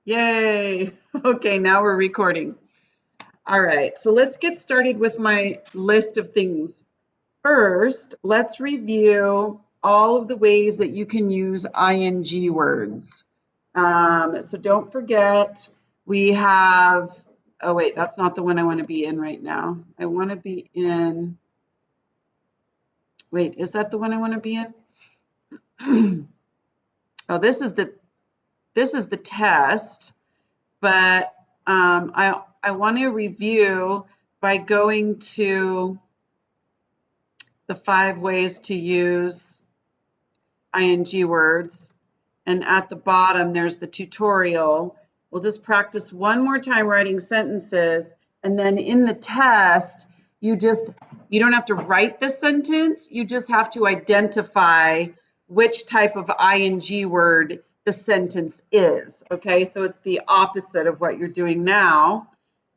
Yay. Okay, now we're recording. All right, so let's get started with my list of things. First, let's review all of the ways that you can use ing words. So don't forget, we have, oh wait, that's not the one I want to be in right now. I want to be in, wait, is that the one I want to be in? Oh, this is the test. But I want to review by going to the 5 ways to use ing words. And at the bottom, there's the tutorial. We'll just practice one more time writing sentences. And then in the test, you don't have to write the sentence. You just have to identify which type of ing word the sentence is. Okay, so it's the opposite of what you're doing now.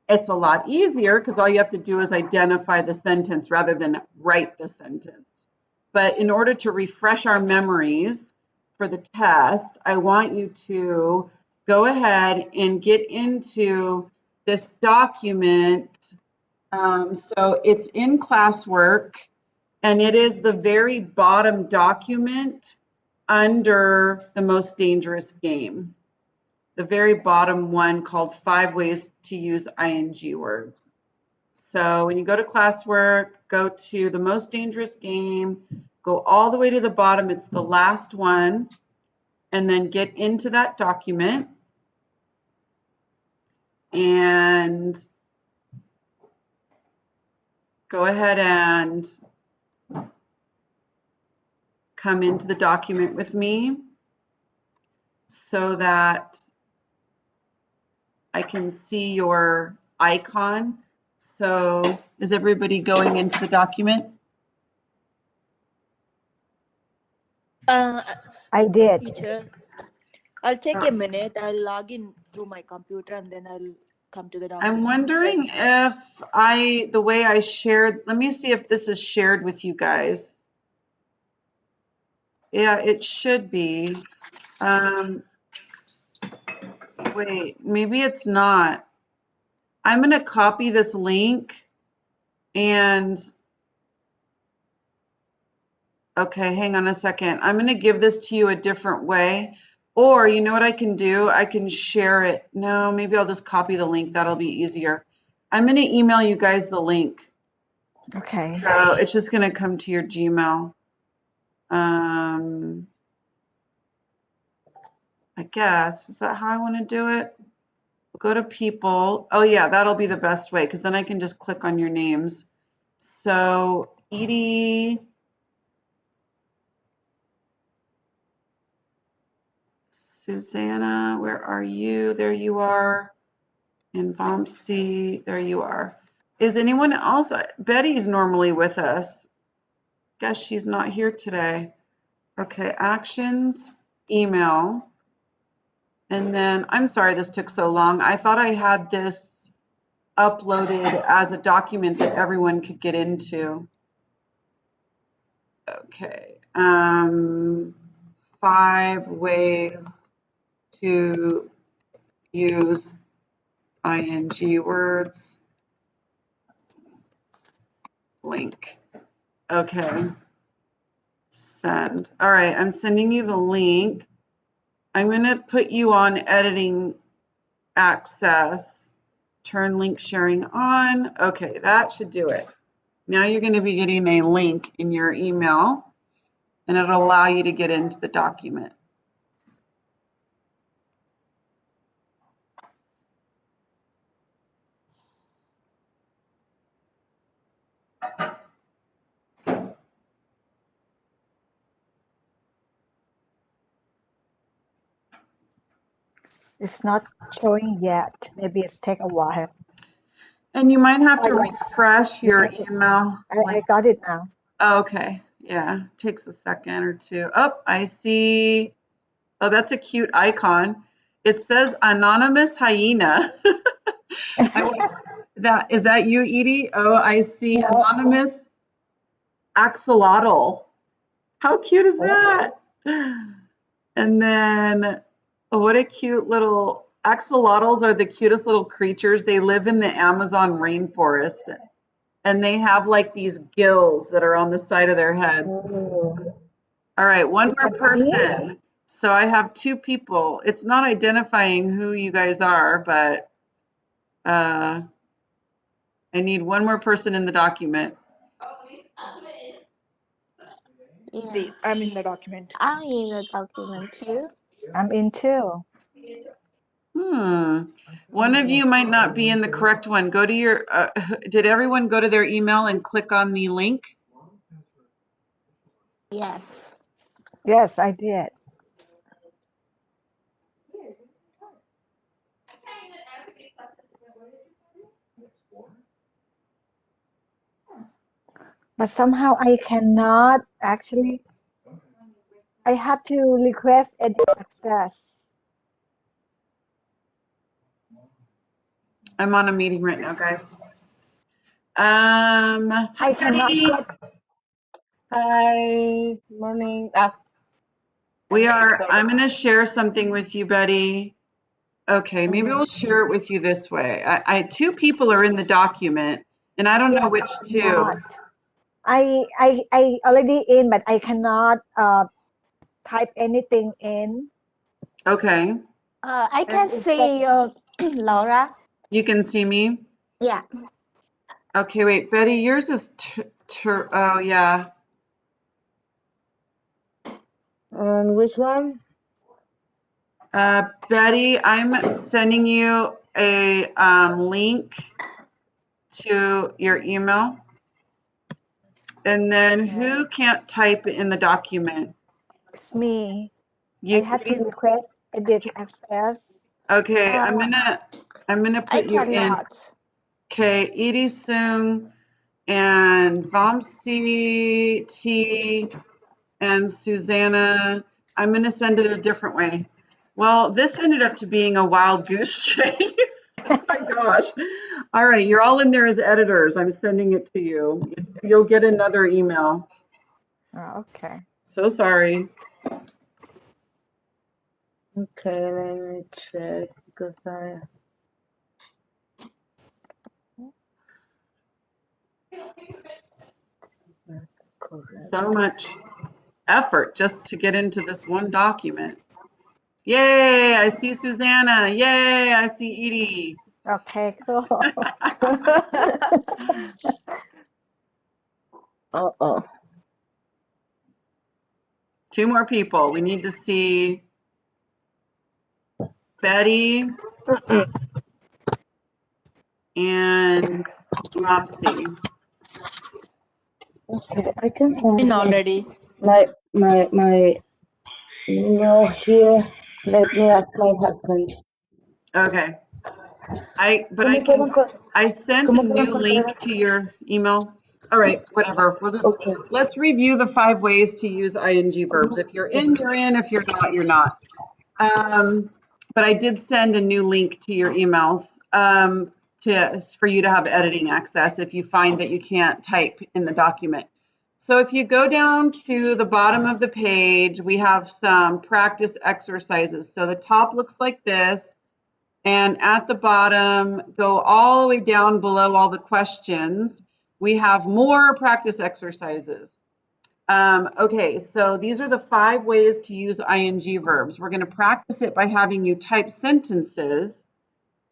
It's a lot easier because all you have to do is identify the sentence rather than write the sentence. But in order to refresh our memories for the test, I want you to go ahead and get into this document. So it's in classwork, and it is the very bottom document under the most dangerous game. The very bottom one called 5 ways to use ing words. So when you go to classwork, go to the most dangerous game, go all the way to the bottom, it's the last one, and then get into that document and go ahead and come into the document with me so that I can see your icon. So is everybody going into the document? I did. Teacher, I'll take a minute. I'll log in through my computer and then I'll come to the document. I'm wondering if the way I shared, let me see if this is shared with you guys. Yeah, it should be. Wait, maybe it's not. I'm going to copy this link and, okay, hang on a second. I'm going to give this to you a different way. Or you know what I can do? I can share it. No, maybe I'll just copy the link. That'll be easier. I'm going to email you guys the link. Okay. So it's just going to come to your Gmail. I guess, is that how I want to do it? Go to people. Oh yeah, that'll be the best way because then I can just click on your names. So Edie, Susanna, where are you? There you are. And Vamsi, there you are. Is anyone else? Betty's normally with us. Guess she's not here today. Okay, actions, email. And then, I'm sorry this took so long. I thought I had this uploaded as a document that everyone could get into. Okay, 5 ways to use ing words. Link. Okay, send. All right, I'm sending you the link. I'm going to put you on editing access. Turn link sharing on. Okay, that should do it. Now you're going to be getting a link in your email, and it'll allow you to get into the document. It's not showing yet. Maybe it's take a while. And you might have to refresh your email. I got it now. Okay, yeah, takes a second or two. Oh, I see. Oh, that's a cute icon. It says anonymous hyena. Is that you, Edie? Oh, I see anonymous axolotl. How cute is that? And then, oh, what a cute little axolotls are the cutest little creatures. They live in the Amazon rainforest, and they have like these gills that are on the side of their head. Oh, All right, one is more that me? person. So I have two people. It's not identifying who you guys are, but I need one more person in the document. Yeah, I'm in the document. I'm in the document too. I'm in too. One of you might not be in the correct one. Go to your, did everyone go to their email and click on the link? Yes. Yes, I did. But somehow I cannot actually. I have to request edit access. I'm on a meeting right now, guys. I cannot Betty, get. Hi, morning. I'm going to share something with you, Betty. Okay, maybe we'll share it with you this way. Two people are in the document, and I don't know Yes, which I two. cannot. I already in, but I cannot type anything in. Okay, I And can it's like see you, Laura. you can see me. Yeah. Okay, wait, Betty, yours is, oh yeah. And which one? Betty, I'm sending you a link to your email. And then who can't type in the document? it's me. I You, have to request edit access. okay, Uh, I'm gonna I put you in. cannot. Okay, Edie Sung and Vamsi T and Susanna. I'm gonna send it a different way. Well, this ended up to being a wild goose chase. Oh my gosh. All right, you're all in there as editors. I'm sending it to you. You'll get another email. Oh, okay. So sorry. Okay, let me check because I correct. So much effort just to get into this one document. Yay, I see Susanna. Yay, I see Edie. Okay, cool. Oh, Two more people. We need to see Betty and Mopsy. okay. I can find In already. my email here. Let me ask my husband. Okay. I sent a ¿Cómo puedo new encontrar link to your email. All right, whatever. Okay. Let's review the 5 ways to use ing verbs. If you're in, you're in. If you're not, you're not. But I did send a new link to your emails for you to have editing access if you find that you can't type in the document. So if you go down to the bottom of the page, we have some practice exercises. So the top looks like this, and at the bottom, go all the way down below all the questions. We have more practice exercises. Okay, so these are the 5 ways to use ing verbs. We're going to practice it by having you type sentences,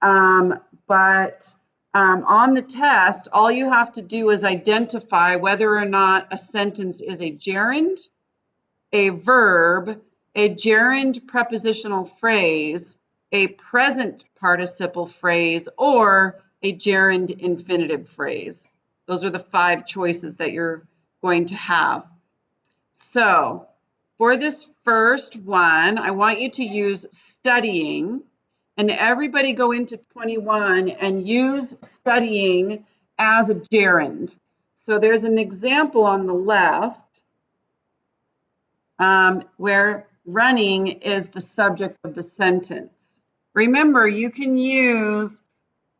but on the test, all you have to do is identify whether or not a sentence is a gerund, a verb, a gerund prepositional phrase, a present participle phrase, or a gerund infinitive phrase. Those are the 5 choices that you're going to have. So for this first one, I want you to use studying, and everybody go into 21 and use studying as a gerund. So there's an example on the left where running is the subject of the sentence. Remember, you can use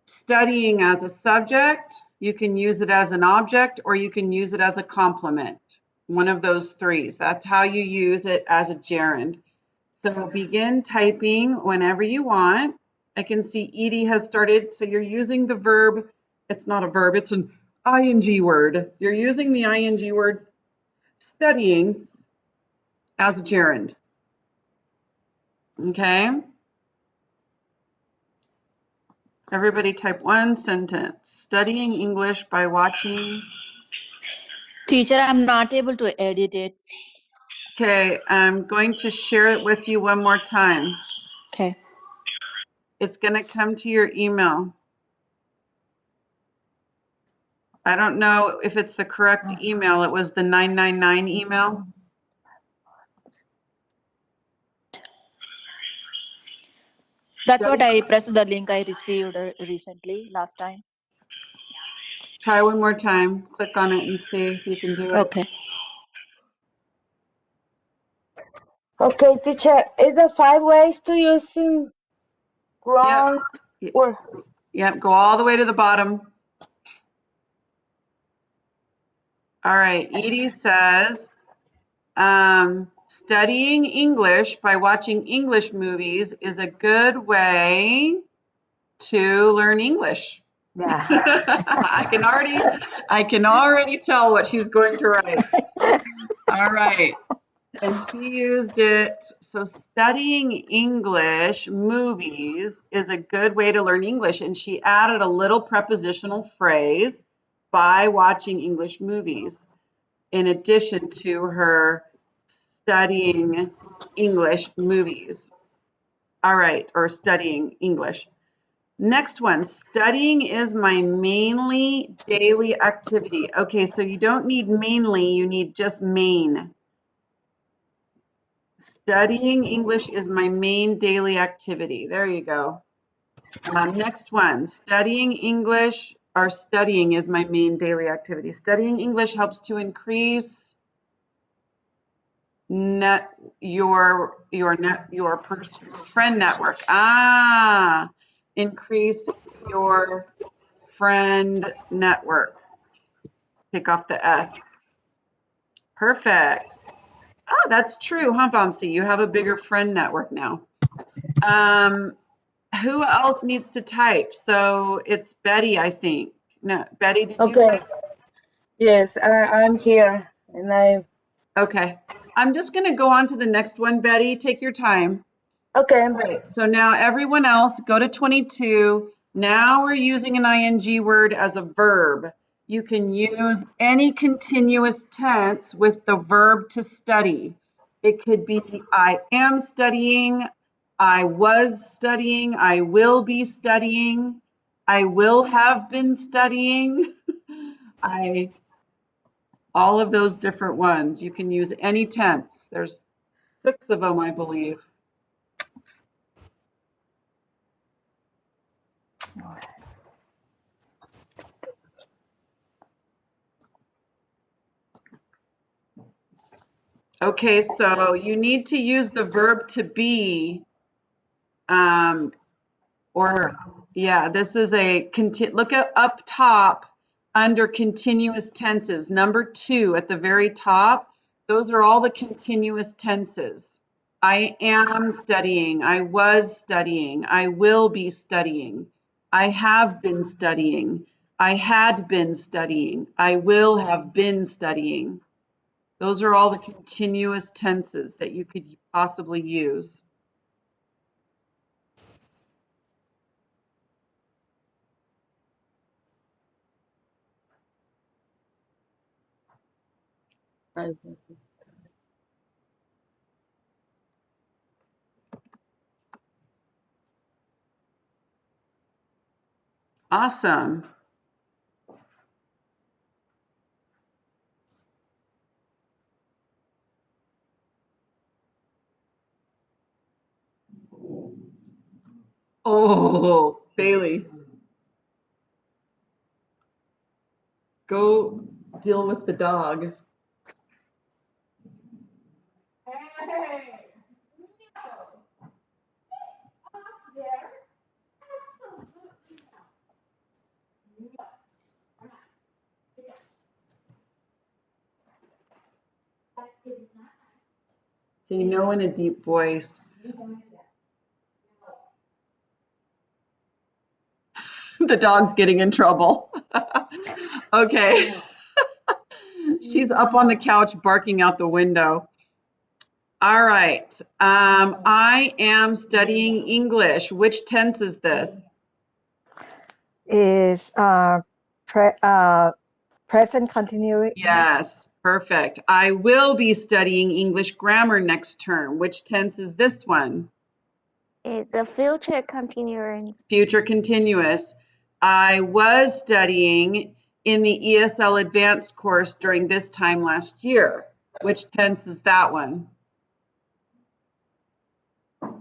studying as a subject, you can use it as an object, or you can use it as a complement. One of those 3. That's how you use it as a gerund. So begin typing whenever you want. I can see Edie has started. So you're using the verb. It's not a verb, it's an ing word. You're using the ing word studying as a gerund. Okay? Everybody type one sentence. Studying English by watching. Teacher, I'm not able to edit it. Okay, I'm going to share it with you one more time. Okay. It's going to come to your email. I don't know if it's the correct email. It was the 999 email. That's what I pressed the link I received recently, last time. Try one more time. Click on it and see if you can do it. Okay. Okay, teacher, is there 5 ways to using ground Yep. or Yep, go all the way to the bottom. All right, Edie says, studying English by watching English movies is a good way to learn English. Yeah. I can already tell what she's going to write. All right. And she used it. So studying English movies is a good way to learn English. And she added a little prepositional phrase by watching English movies in addition to her studying English movies. All right, or studying English. Next one, studying is my mainly daily activity. Okay, so you don't need mainly, you need just main. Studying English is my main daily activity. There you go. Next one, studying English or studying is my main daily activity. Studying English helps to increase your friend network. Increase your friend network. Take off the S. Perfect. Oh, that's true, huh, Vamsi? You have a bigger friend network now. Who else needs to type? So it's Betty, I think. No, Betty, did you okay? type? Yes, I'm here and I Okay. I'm just going to go on to the next one, Betty. Take your time. okay. All right. So now everyone else, go to 22. Now we're using an ing word as a verb. You can use any continuous tense with the verb to study. It could be I am studying, I was studying, I will be studying, I will have been studying. All of those different ones. You can use any tense. There's 6 of them, I believe. Okay, so you need to use the verb to be, this is look at up top under continuous tenses, number 2 at the very top. Those are all the continuous tenses. I am studying, I was studying, I will be studying, I have been studying, I had been studying, I will have been studying. Those are all the continuous tenses that you could possibly use. Awesome. Oh, Bailey, go deal with the dog. So you know in a deep voice. The dog's getting in trouble. Okay. She's up on the couch barking out the window. All right. I am studying English. Which tense is this? Is present continuous. Yes, perfect. I will be studying English grammar next term. Which tense is this one? It's a future continuance. Future continuous. I was studying in the ESL advanced course during this time last year. Which tense is that one?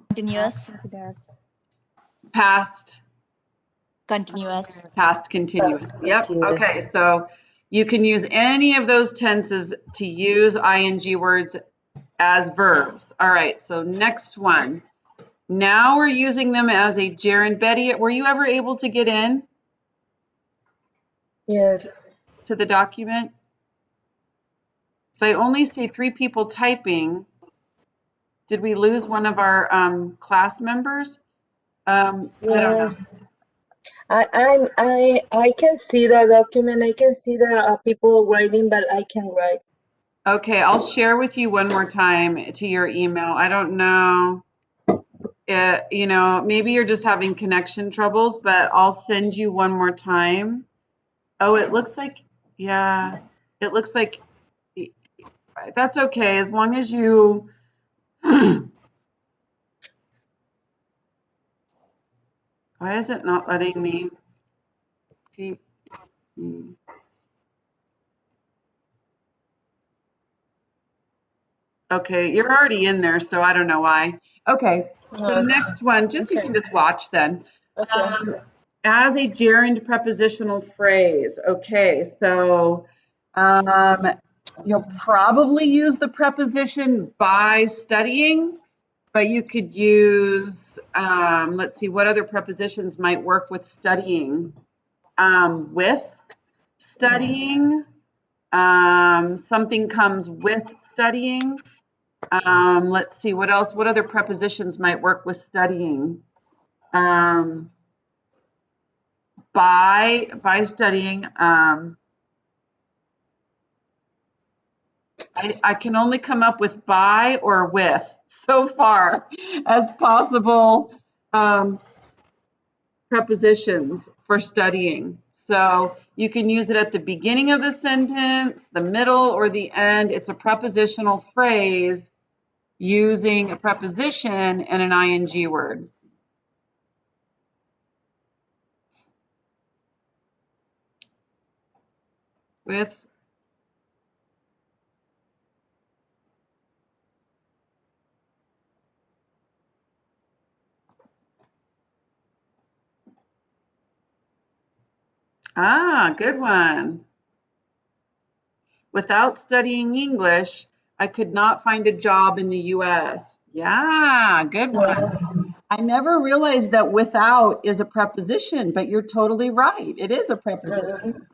Continuous. Past, Continuous. past continuous. Yep. Continuous. Okay, so you can use any of those tenses to use ing words as verbs. All right, so next one. Now we're using them as a gerund. Betty, were you ever able to get in Yes. to the document? So I only see 3 people typing. Did we lose one of our class members? I don't know. Yes. I can see the document. I can see the people writing, but I can write. Okay, I'll share with you one more time to your email. I don't know. You know, maybe you're just having connection troubles, but I'll send you one more time. Oh, it looks like, yeah, it looks like that's okay as long as you. Why is it not letting me? Okay, you're already in there, so I don't know why. Okay, so next one, just you Okay. can just watch then. Okay. As a gerund prepositional phrase. Okay, so you'll probably use the preposition by studying, but you could use, let's see, what other prepositions might work with studying? With studying, something comes with studying. Let's see, what else? What other prepositions might work with studying? By studying, I can only come up with by or with so far as possible prepositions for studying. So you can use it at the beginning of the sentence, the middle, or the end. It's a prepositional phrase using a preposition and an ing word. With. Ah, good one. Without studying English, I could not find a job in the US. Yeah, good one. I never realized that without is a preposition, but you're totally right. It is a preposition.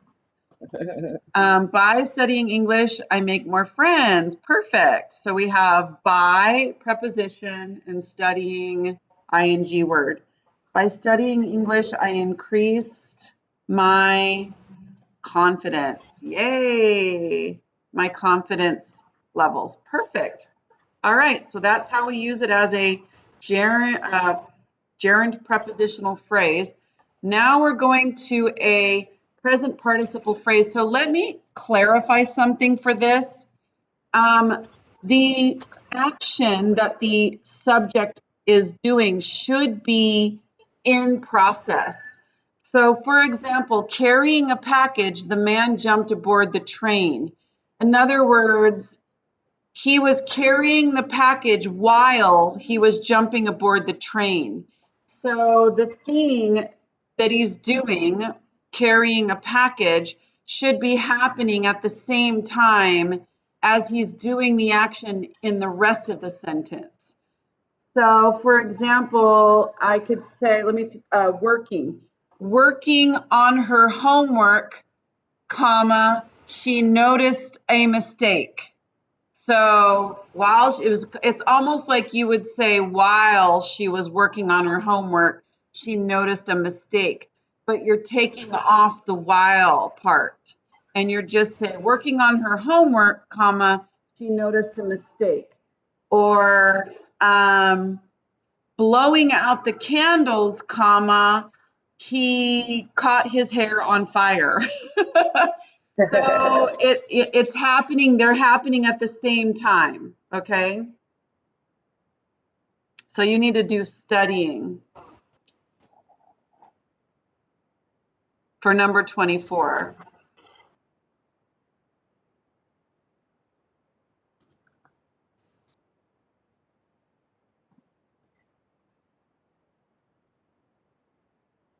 By studying English, I make more friends. Perfect. So we have by preposition and studying ing word. By studying English, I increased my confidence. Yay! My confidence levels. Perfect. All right, so that's how we use it as a gerund prepositional phrase. Now we're going to a present participle phrase. So let me clarify something for this. The action that the subject is doing should be in process. So, for example, carrying a package, the man jumped aboard the train. In other words, he was carrying the package while he was jumping aboard the train. So the thing that he's doing, carrying a package, should be happening at the same time as he's doing the action in the rest of the sentence. So, for example, I could say, working on her homework, comma, she noticed a mistake. So it's almost like you would say while she was working on her homework, she noticed a mistake. but you're taking off the while part. And you're just saying, working on her homework, comma, she noticed a mistake. Or blowing out the candles, comma, he caught his hair on fire. So it's happening, they're happening at the same time, okay? So you need to do studying for number 24.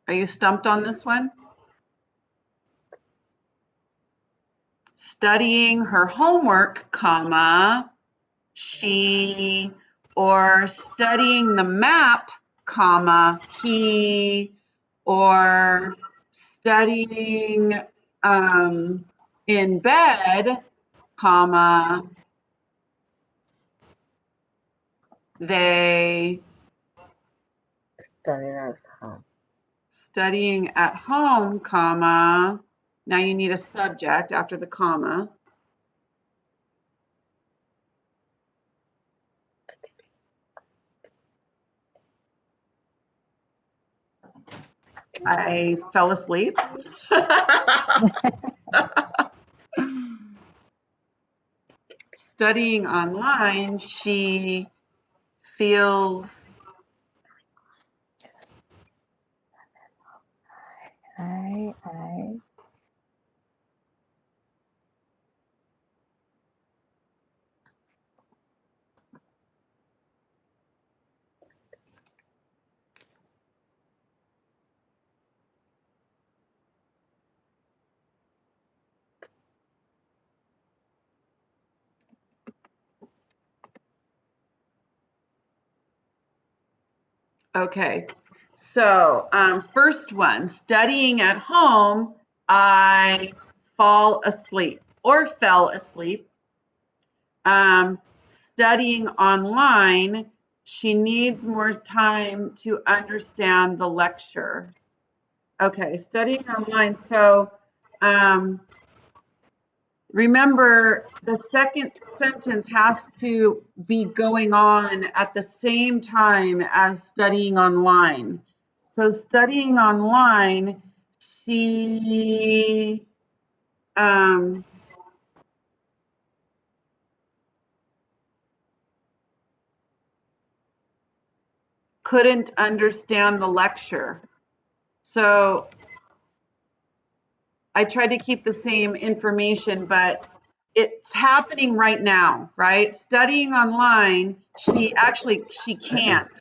Are you stumped on this one? Studying her homework, comma, she, or studying the map, comma, he, or studying in bed, comma, they, Studying at home. studying at home, comma, now you need a subject after the comma. I fell asleep. Studying online, she feels I. okay. So first one, studying at home, I fall asleep or fell asleep. Studying online, she needs more time to understand the lecture. Okay, studying online. So remember, the second sentence has to be going on at the same time as studying online. So studying online, she couldn't understand the lecture. So I tried to keep the same information, but it's happening right now, right? Studying online, she can't.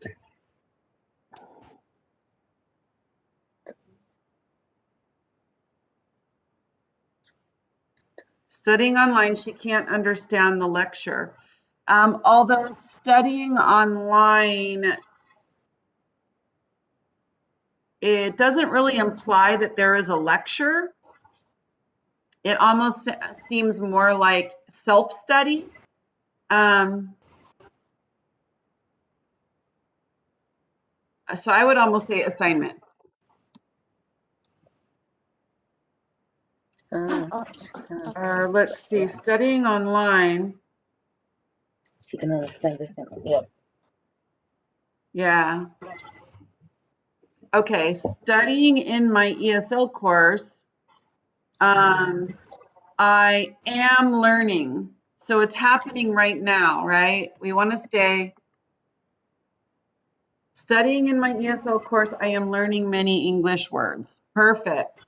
Studying online, she can't understand the lecture. Although studying online, it doesn't really imply that there is a lecture. It almost seems more like self-study. So I would almost say assignment. Let's see, studying online. She can understand this. Yep. Yeah. Okay, studying in my ESL course, I am learning. So it's happening right now, right? We want to stay studying in my ESL course. I am learning many English words. Perfect.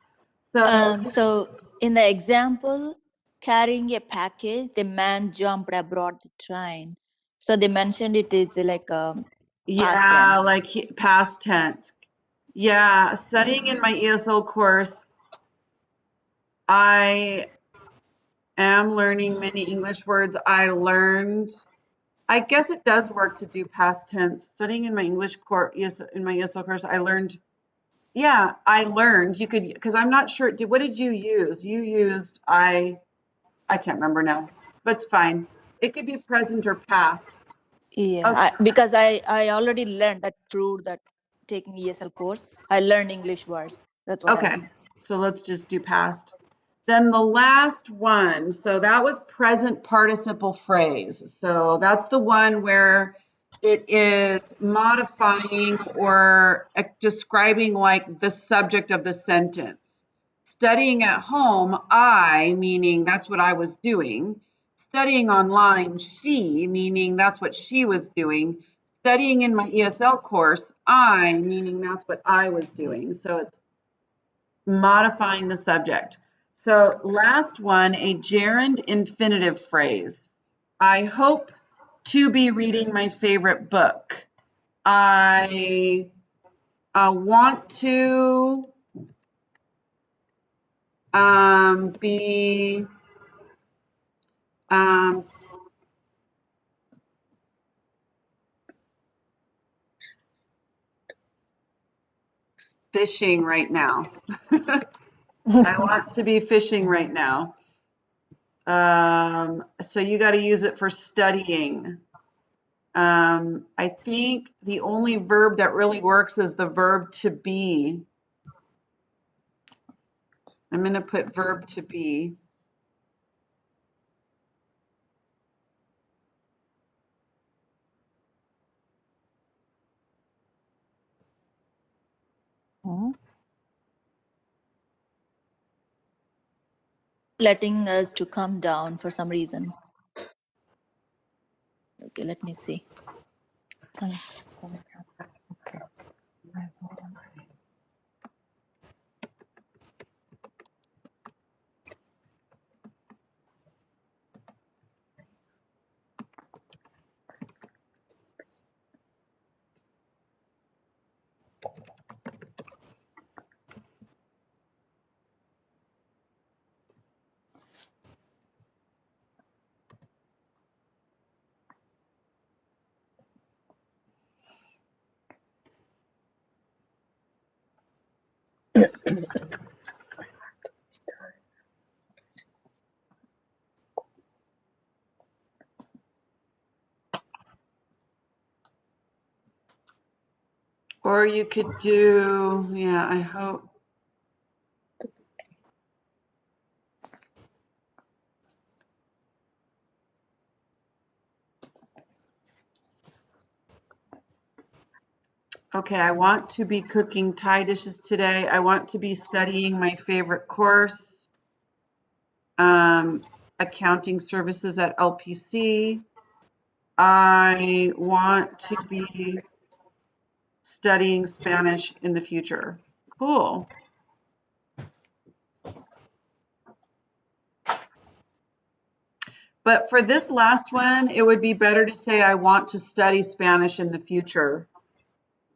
So in the example, carrying a package, the man jumped aboard the train. So they mentioned it is like a past yeah, tense. like past tense. Yeah, studying in my ESL course, I am learning many English words. I learned. I guess it does work to do past tense. Studying in my English course, yes, in my ESL course, I learned. Yeah, I learned. You could, because I'm not sure. What did you use? You used I can't remember now, but it's fine. It could be present or past. Yeah, Okay. because I already learned that through that taking ESL course, I learned English words. That's what Okay, so let's just do past. Then the last one, so that was present participle phrase. So that's the one where it is modifying or describing like the subject of the sentence. Studying at home, I, meaning that's what I was doing. Studying online, she, meaning that's what she was doing. Studying in my ESL course, I, meaning that's what I was doing. So it's modifying the subject. So last one, a gerund infinitive phrase. I hope to be reading my favorite book. I want to be fishing right now. I want to be fishing right now. So you got to use it for studying. I think the only verb that really works is the verb to be. I'm going to put verb to be. letting us to come down for some reason. Okay, let me see. Or you could do, yeah, I hope. Okay, I want to be cooking Thai dishes today. I want to be studying my favorite course, accounting services at LPC. I want to be studying Spanish in the future. Cool. But for this last one, it would be better to say I want to study Spanish in the future.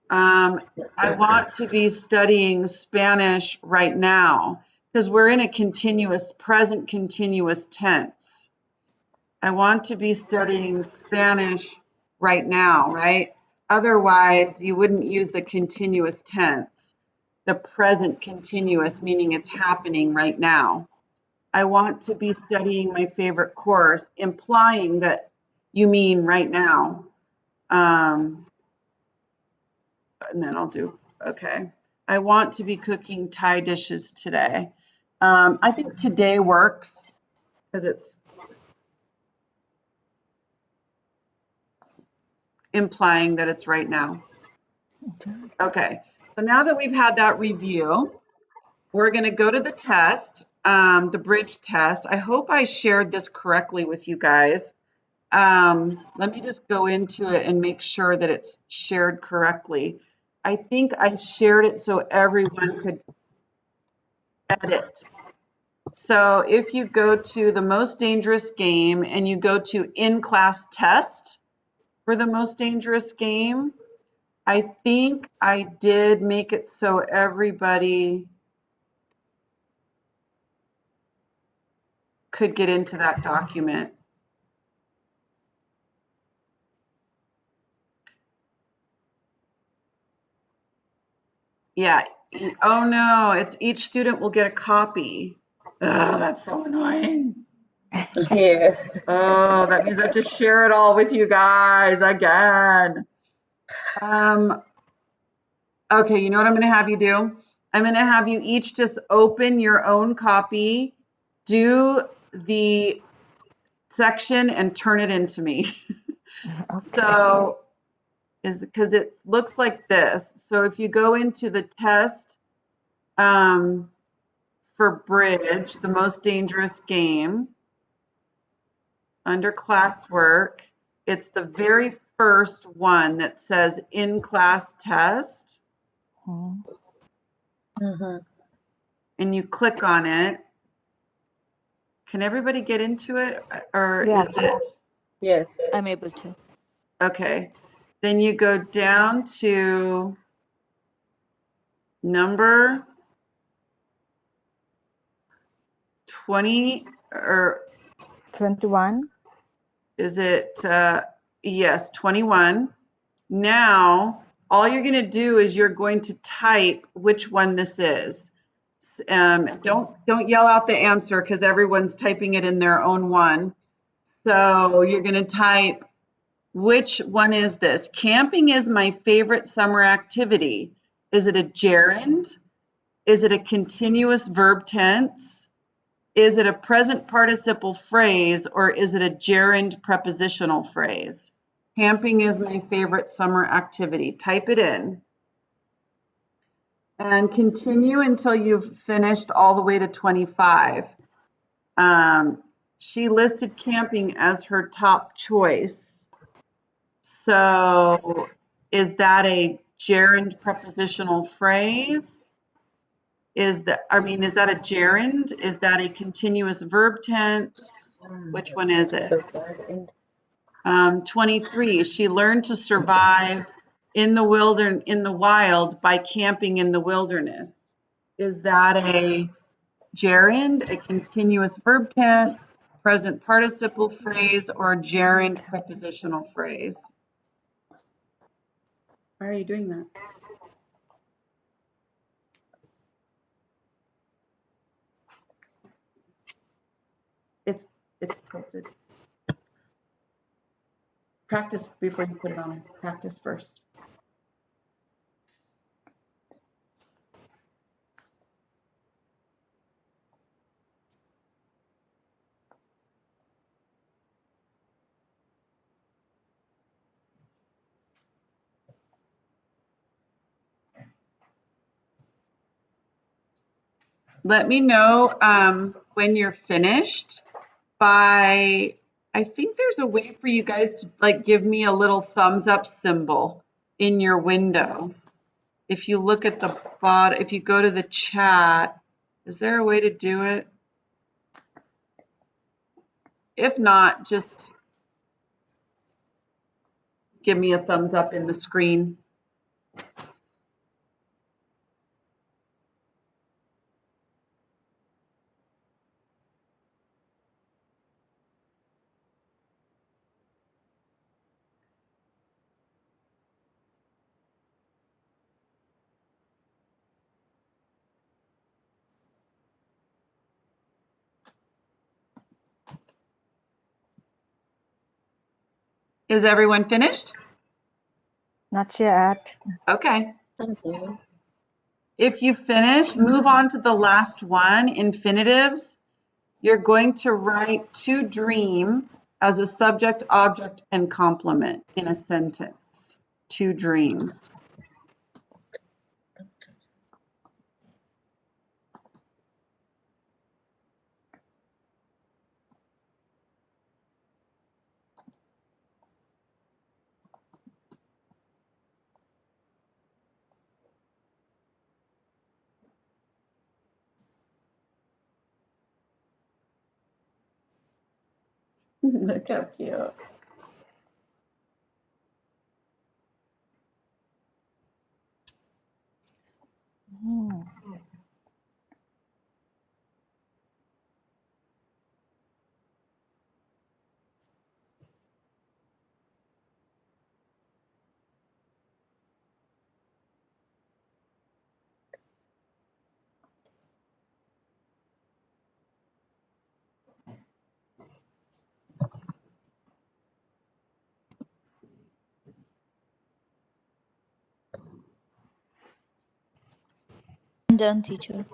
I want to be studying Spanish right now because we're in a present continuous tense. I want to be studying Spanish right now, right? Otherwise, you wouldn't use the continuous tense, the present continuous, meaning it's happening right now. I want to be studying my favorite course, implying that you mean right now. And then I'll do, okay. I want to be cooking Thai dishes today. I think today works because it's implying that it's right now. Okay, so now that we've had that review, we're going to go to the test, the bridge test. I hope I shared this correctly with you guys. Let me just go into it and make sure that it's shared correctly. I think I shared it so everyone could edit. So if you go to the most dangerous game and you go to in-class test for the most dangerous game, I think I did make it so everybody could get into that document. Yeah. Oh no, it's each student will get a copy. Oh, that's so annoying. Yeah. Oh, that means I have to share it all with you guys again. Okay, you know what I'm going to have you do? I'm going to have you each just open your own copy, do the section and turn it into me. Okay. So because it looks like this. So if you go into the test for Bridge, the most dangerous game, under classwork, it's the very first one that says in-class test, Mhm. Mm-hmm. and you click on it. Can everybody get into it, or is Yes. it Yes. I'm able to. okay? Then you go down to number 20, or 21. is it, yes, 21. Now, all you're going to do is you're going to type which one this is. Don't yell out the answer because everyone's typing it in their own one. So you're going to type, which one is this? Camping is my favorite summer activity. Is it a gerund? Is it a continuous verb tense? Is it a present participle phrase, or is it a gerund prepositional phrase? Camping is my favorite summer activity. Type it in and continue until you've finished all the way to 25. She listed camping as her top choice. So is that a gerund prepositional phrase? Is that a gerund? Is that a continuous verb tense? Which one is it? 23, she learned to survive in the wild by camping in the wilderness. Is that a gerund, a continuous verb tense, present participle phrase, or gerund prepositional phrase? Why are you doing that? It's tilted. Practice before you put it on. Practice first. Let me know when you're finished by, I think there's a way for you guys to like give me a little thumbs up symbol in your window. If you look at the bottom, if you go to the chat, is there a way to do it? If not, just give me a thumbs up in the screen. Is everyone finished? Not yet. Okay. Mm-hmm. If you finish, move on to the last one, infinitives. You're going to write to dream as a subject, object, and complement in a sentence. To dream. Look how cute. Hmm. done, teacher.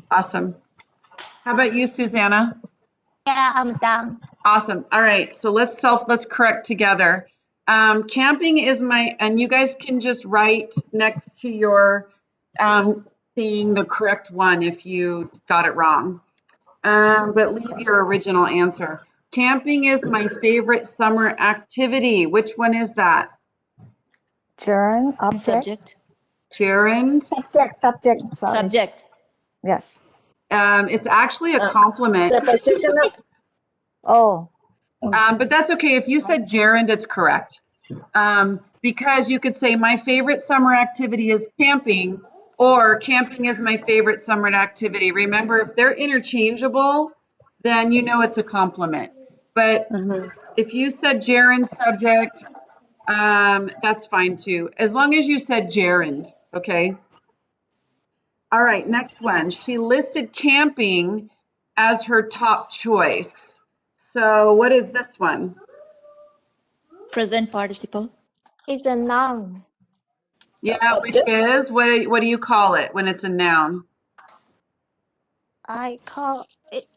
Awesome. How about you, Susanna? Yeah, I'm done. Awesome. All right. So let's correct together. Camping is and you guys can just write next to your thing the correct one if you got it wrong. But leave your original answer. Camping is my favorite summer activity. Which one is that? Gerund, object. Subject. Gerund. Subject, sorry. Subject. Yes. It's actually a compliment. Prepositional. Oh, But that's okay. If you said gerund, it's correct. Because you could say, my favorite summer activity is camping, or camping is my favorite summer activity. Remember, if they're interchangeable, then you know it's a compliment. But if you said gerund subject, that's fine too, as long as you said gerund, okay? All right, next one. She listed camping as her top choice. So what is this one? Present participle. It's a noun. Yeah, which is, what do you call it when it's a noun? I call it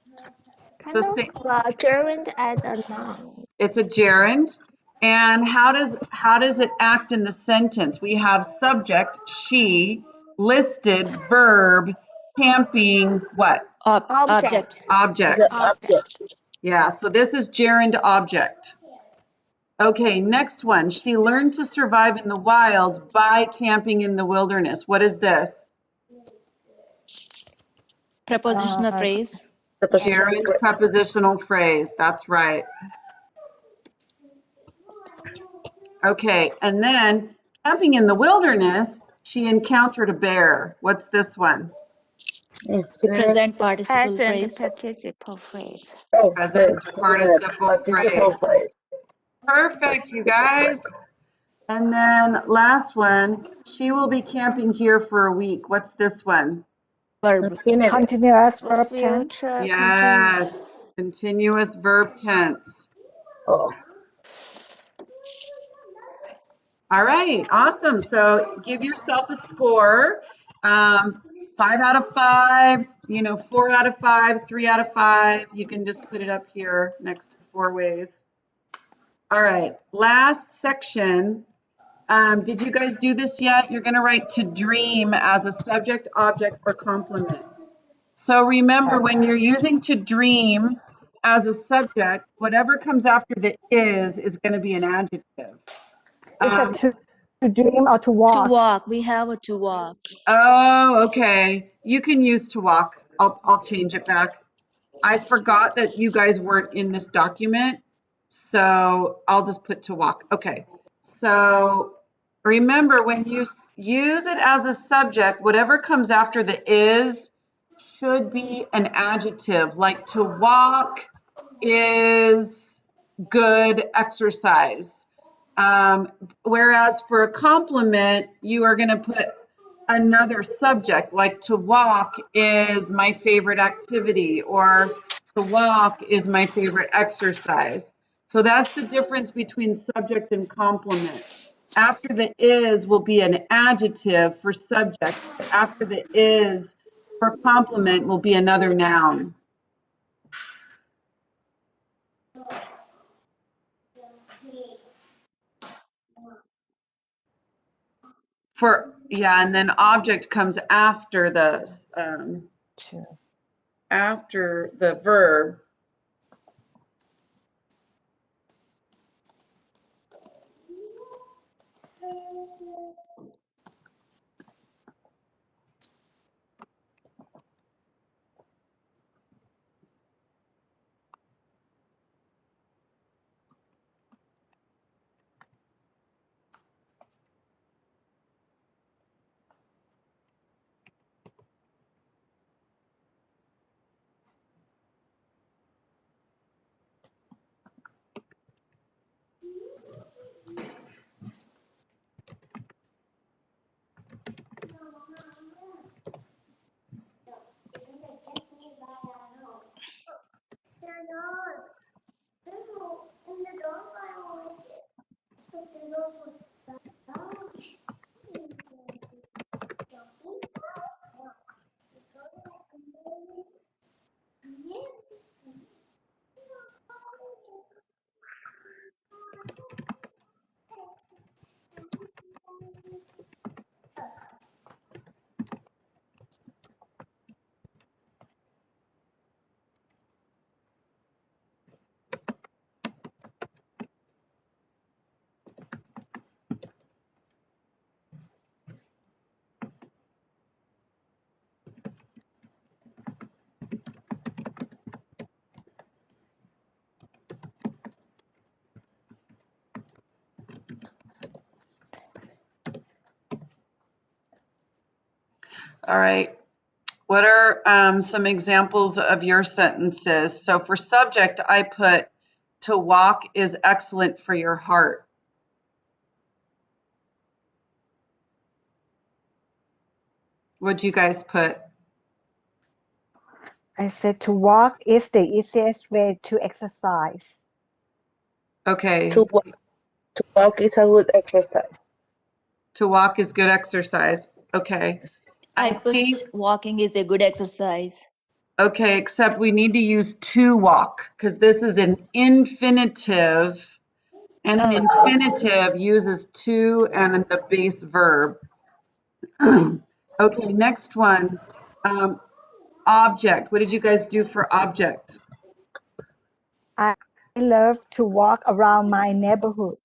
kind The of same, gerund as a noun. it's a gerund. And how does it act in the sentence? We have subject, she, listed, verb, camping, what? Object. Object. Object. Yeah, so this is gerund object. Okay, next one. She learned to survive in the wild by camping in the wilderness. What is this? Prepositional phrase. Gerund prepositional phrase. That's right. Okay, and then camping in the wilderness, she encountered a bear. What's this one? Present participle Present phrase. participle phrase. Present participle phrase. Perfect, you guys. And then last one, she will be camping here for a week. What's this one? Verb. continuous verb tense. Future Yes, continuous verb tense. Oh. All right, awesome. So give yourself a score. 5 out of 5, 4 out of 5, 3 out of 5. You can just put it up here next to 4 ways. All right, last section. Did you guys do this yet? You're going to write to dream as a subject, object, or complement. So remember, when you're using to dream as a subject, whatever comes after the is going to be an adjective. Is it to dream or to walk? To walk. We have a to walk. Oh, okay. You can use to walk. I'll change it back. I forgot that you guys weren't in this document, so I'll just put to walk. Okay. So remember, when you use it as a subject, whatever comes after the is should be an adjective, like to walk is good exercise. Whereas for a compliment, you are going to put another subject, like to walk is my favorite activity, or to walk is my favorite exercise. So that's the difference between subject and complement. After the is will be an adjective for subject. After the is for complement will be another noun. And then object comes after after the verb. All right. What are some examples of your sentences? So for subject, I put to walk is excellent for your heart. What'd you guys put? I said to walk is the easiest way to exercise. Okay. To walk is a good exercise. To walk is good exercise. Okay. I I put think, walking is a good exercise. okay, except we need to use to walk because this is an infinitive, and an infinitive uses to and the base verb. Okay, next one. Object. What did you guys do for object? I love to walk around my neighborhood.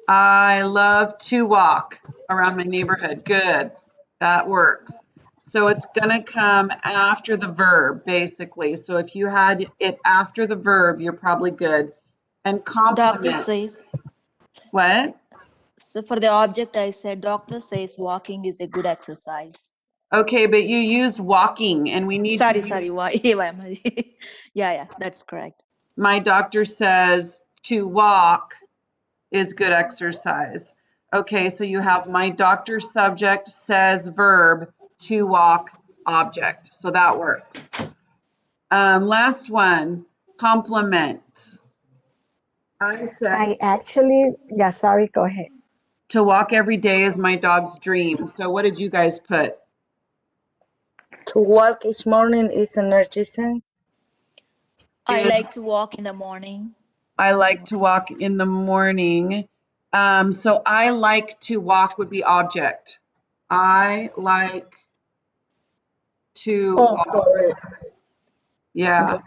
I love to walk around my neighborhood. Good. That works. So it's going to come after the verb, basically. So if you had it after the verb, you're probably good. And Doctor complement. says, What? so for the object, I said, doctor says walking is a good exercise. Okay, but you used walking, and we need to Sorry, use, why am I? Yeah, that's correct. my doctor says to walk is good exercise. Okay, so you have my doctor subject says verb to walk object. So that works. Last one, compliment. I said I actually, yeah, sorry, go ahead. to walk every day is my dog's dream. So what did you guys put? To walk each morning is energizing. I Is like to walk in the morning. I like to walk in the morning. So I like to walk would be object. I like to Oh, walk. sorry. Yeah.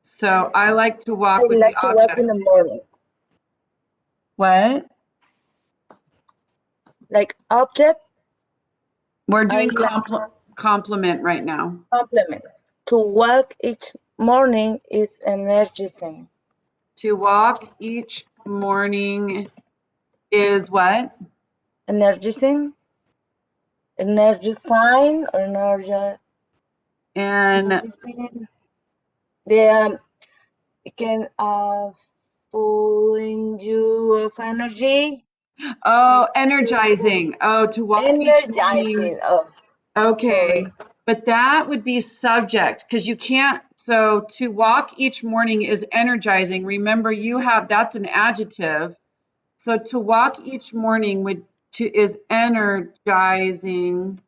So I like to I walk would be like to walk in object. the morning. What? Like object, We're I doing like compliment right now. compliment. To walk each morning is energizing. To walk each morning is what? Energizing, energizing, or And energizing. The it can filling you of energy. oh, Make you energizing. Oh, to walk each morning. energizing. Oh, Okay. sorry. But that would be subject because you can't. So to walk each morning is energizing. Remember, you have that's an adjective. So to walk each morning would to is energizing.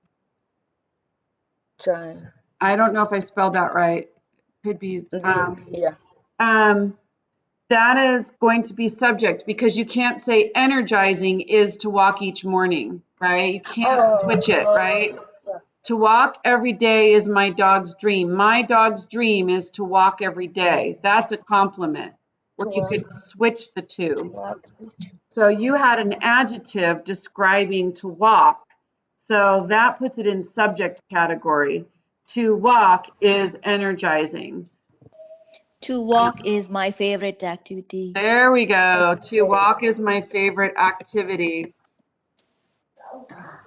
Trying. I don't know if I spelled that right. Could be. Yeah. Um, that is going to be subject because you can't say energizing is to walk each morning, right? You can't switch it, right? Yeah. To walk every day is my dog's dream. My dog's dream is to walk every day. That's a compliment where To you walk, could switch the two. walk each. So you had an adjective describing to walk. So that puts it in subject category. To walk is energizing. To walk is my favorite activity. There we go. To walk is my favorite activity.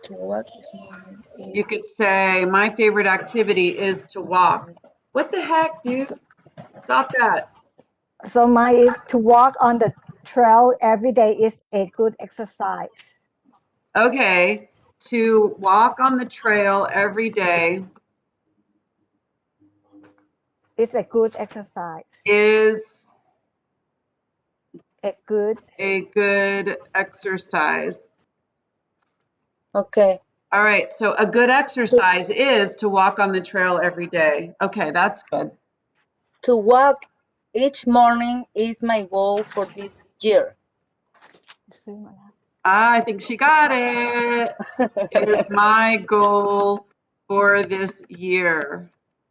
To walk each morning You is could say, my favorite activity is to walk. What the heck, dude? Stop that. So mine is to walk on the trail every day is a good exercise. Okay. To walk on the trail every day It's a good exercise. is A good. a good exercise. okay. All right. So a good exercise is to walk on the trail every day. Okay, that's good. To walk each morning is my goal for this year. I think she got it. Is my goal for this year.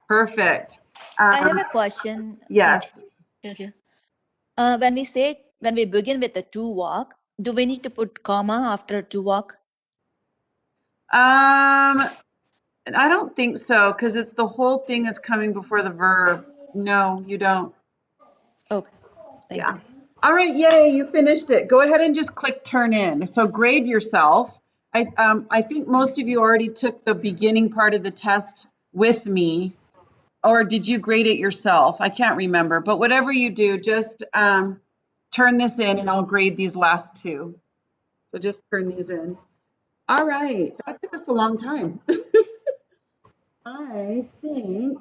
Perfect. I have a question. Yes. Okay. When we begin with the to walk, do we need to put comma after to walk? I don't think so because it's the whole thing is coming before the verb. No, you don't. Okay. Thank Yeah. you. All right, yay, you finished it. Go ahead and just click turn in. So grade yourself. I think most of you already took the beginning part of the test with me, or did you grade it yourself? I can't remember, but whatever you do, just turn this in and I'll grade these last two. So just turn these in. All right, that took us a long time. I think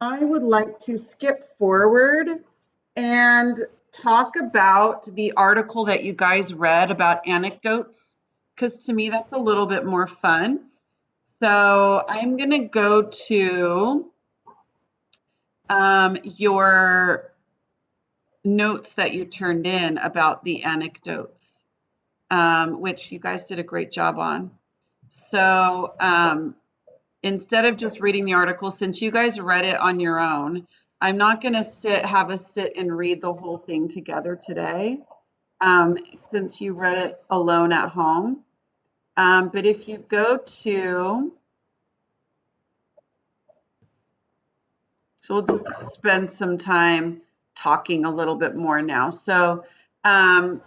I would like to skip forward and talk about the article that you guys read about anecdotes, because to me that's a little bit more fun. So I'm going to go to your notes that you turned in about the anecdotes, which you guys did a great job on. So instead of just reading the article, since you guys read it on your own, I'm not going to have us sit and read the whole thing together today, since you read it alone at home. But if you go to, so we'll just spend some time talking a little bit more now. So I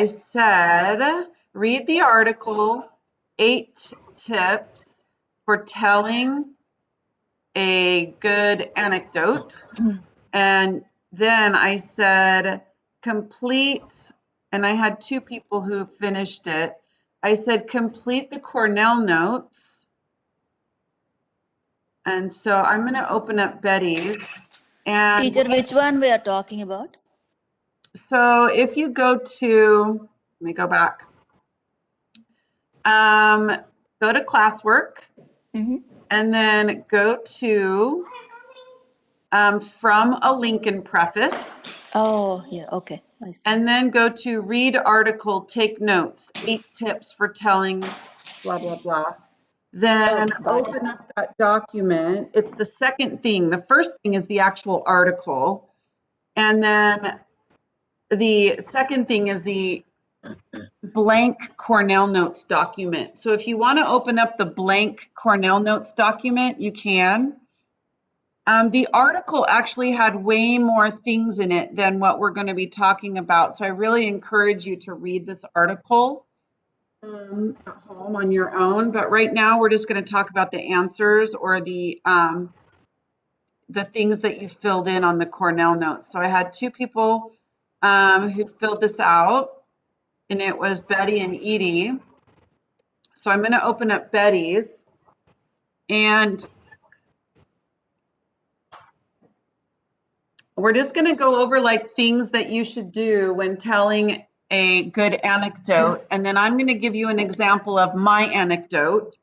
said, read the article, 8 tips for telling a good anecdote. And then I said, complete, and I had 2 people who finished it. I said, complete the Cornell notes. And so I'm going to open up Betty's. And Teacher, which one we are talking about? so if you go to, let me go back. Go to classwork, and then go to from a Lincoln preface. Oh, yeah, okay. I see. And then go to read article, take notes, 8 tips for telling blah, blah, blah. Then Okay, got open it. up that document. It's the second thing. The first thing is the actual article. And then the second thing is the blank Cornell Notes document. So if you want to open up the blank Cornell Notes document, you can. The article actually had way more things in it than what we're going to be talking about. So I really encourage you to read this article at home on your own. But right now we're just going to talk about the answers or the things that you filled in on the Cornell Notes. So I had 2 people who filled this out, and it was Betty and Edie. So I'm going to open up Betty's, and we're just going to go over like things that you should do when telling a good anecdote. And then I'm going to give you an example of my anecdote.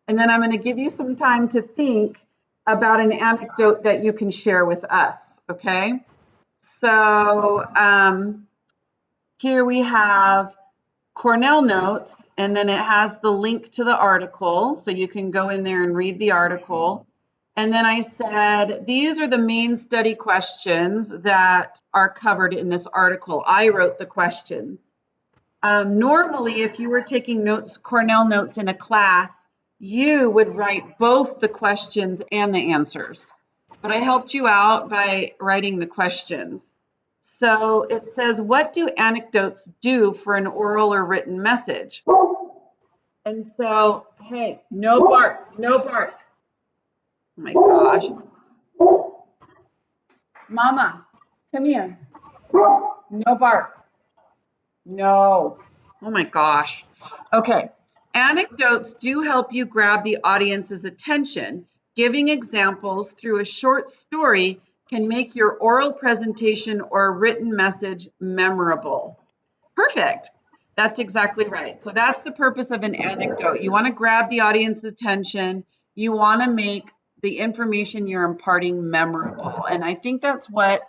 And then I'm going to give you some time to think about an anecdote that you can share with us. Okay. So here we have Cornell Notes, and then it has the link to the article. So you can go in there and read the article. And then I said, these are the main study questions that are covered in this article. I wrote the questions. Normally, if you were taking notes, Cornell Notes in a class, you would write both the questions and the answers. But I helped you out by writing the questions. So it says, what do anecdotes do for an oral or written message? And so, hey, no bark, no bark. Oh my gosh. Mama, come here. No bark. No. Oh my gosh. Okay. Anecdotes do help you grab the audience's attention. Giving examples through a short story can make your oral presentation or written message memorable. Perfect. That's exactly right. So that's the purpose of an anecdote. You want to grab the audience's attention. You want to make the information you're imparting memorable. And I think that's what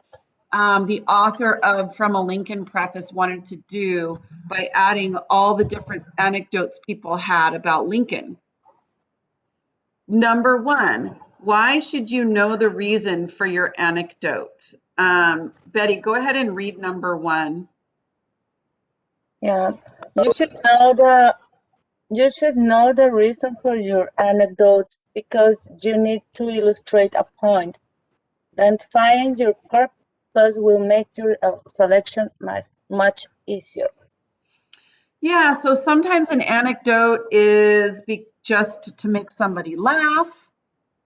the author of From a Lincoln Preface wanted to do by adding all the different anecdotes people had about Lincoln. Number 1, why should you know the reason for your anecdote? Betty, go ahead and read number 1. Yeah, you should know the reason for your anecdotes because you need to illustrate a point. Identifying your purpose will make your selection much easier. Yeah, so sometimes an anecdote is just to make somebody laugh.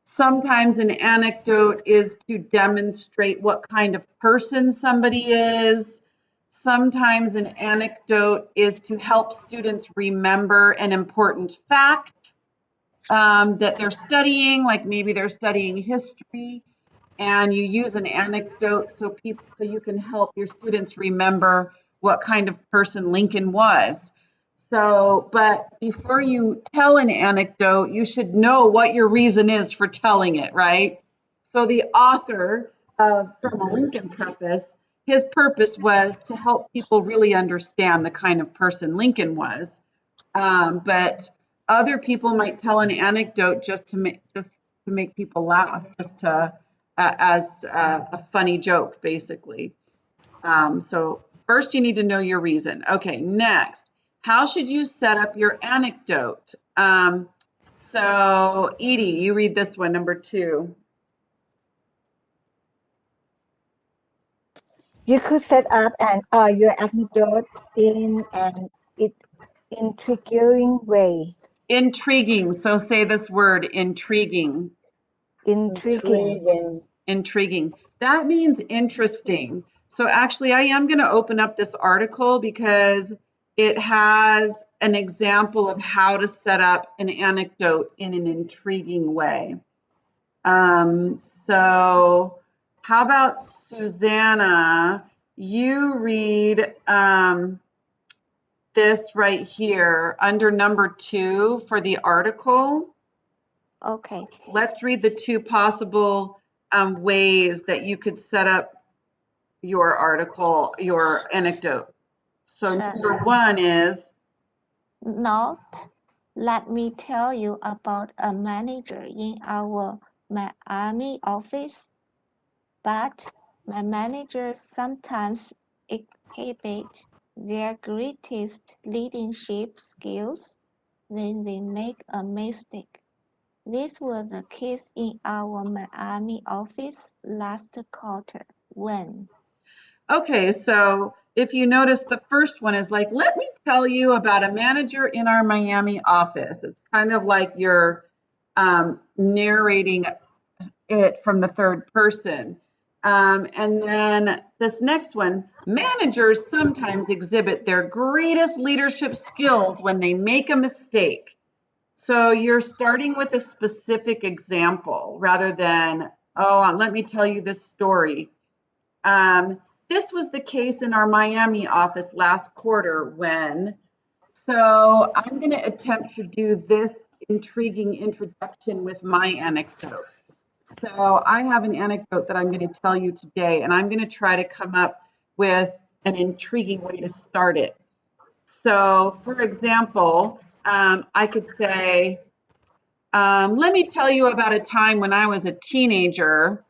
Sometimes an anecdote is to demonstrate what kind of person somebody is. Sometimes an anecdote is to help students remember an important fact that they're studying, like maybe they're studying history, and you use an anecdote so you can help your students remember what kind of person Lincoln was. So, but before you tell an anecdote, you should know what your reason is for telling it, right? So the author of From a Lincoln Preface, his purpose was to help people really understand the kind of person Lincoln was. But other people might tell an anecdote just to make people laugh, just to as a funny joke, basically. So first, you need to know your reason. Okay, next, how should you set up your anecdote? So Edie, you read this one, number 2. You could set up your anecdote in an intriguing way. Intriguing. So say this word, intriguing. Intriguing. Intriguing. Intriguing. That means interesting. So actually, I am going to open up this article because it has an example of how to set up an anecdote in an intriguing way. So how about Susanna? You read this right here under number 2 for the article. Okay. Let's read the 2 possible ways that you could set up your article, your anecdote. So Sure. number 1 is, Note, let me tell you about a manager in our Miami office, but my managers sometimes exhibit their greatest leadership skills when they make a mistake. This was the case in our Miami office last quarter when okay, so if you notice, the first one is like, let me tell you about a manager in our Miami office. It's kind of like you're narrating it from the third person. And then this next one, managers sometimes exhibit their greatest leadership skills when they make a mistake. So you're starting with a specific example rather than, oh, let me tell you this story. This was the case in our Miami office last quarter when, so I'm going to attempt to do this intriguing introduction with my anecdote. So I have an anecdote that I'm going to tell you today, and I'm going to try to come up with an intriguing way to start it. So, for example, I could say, let me tell you about a time when I was a teenager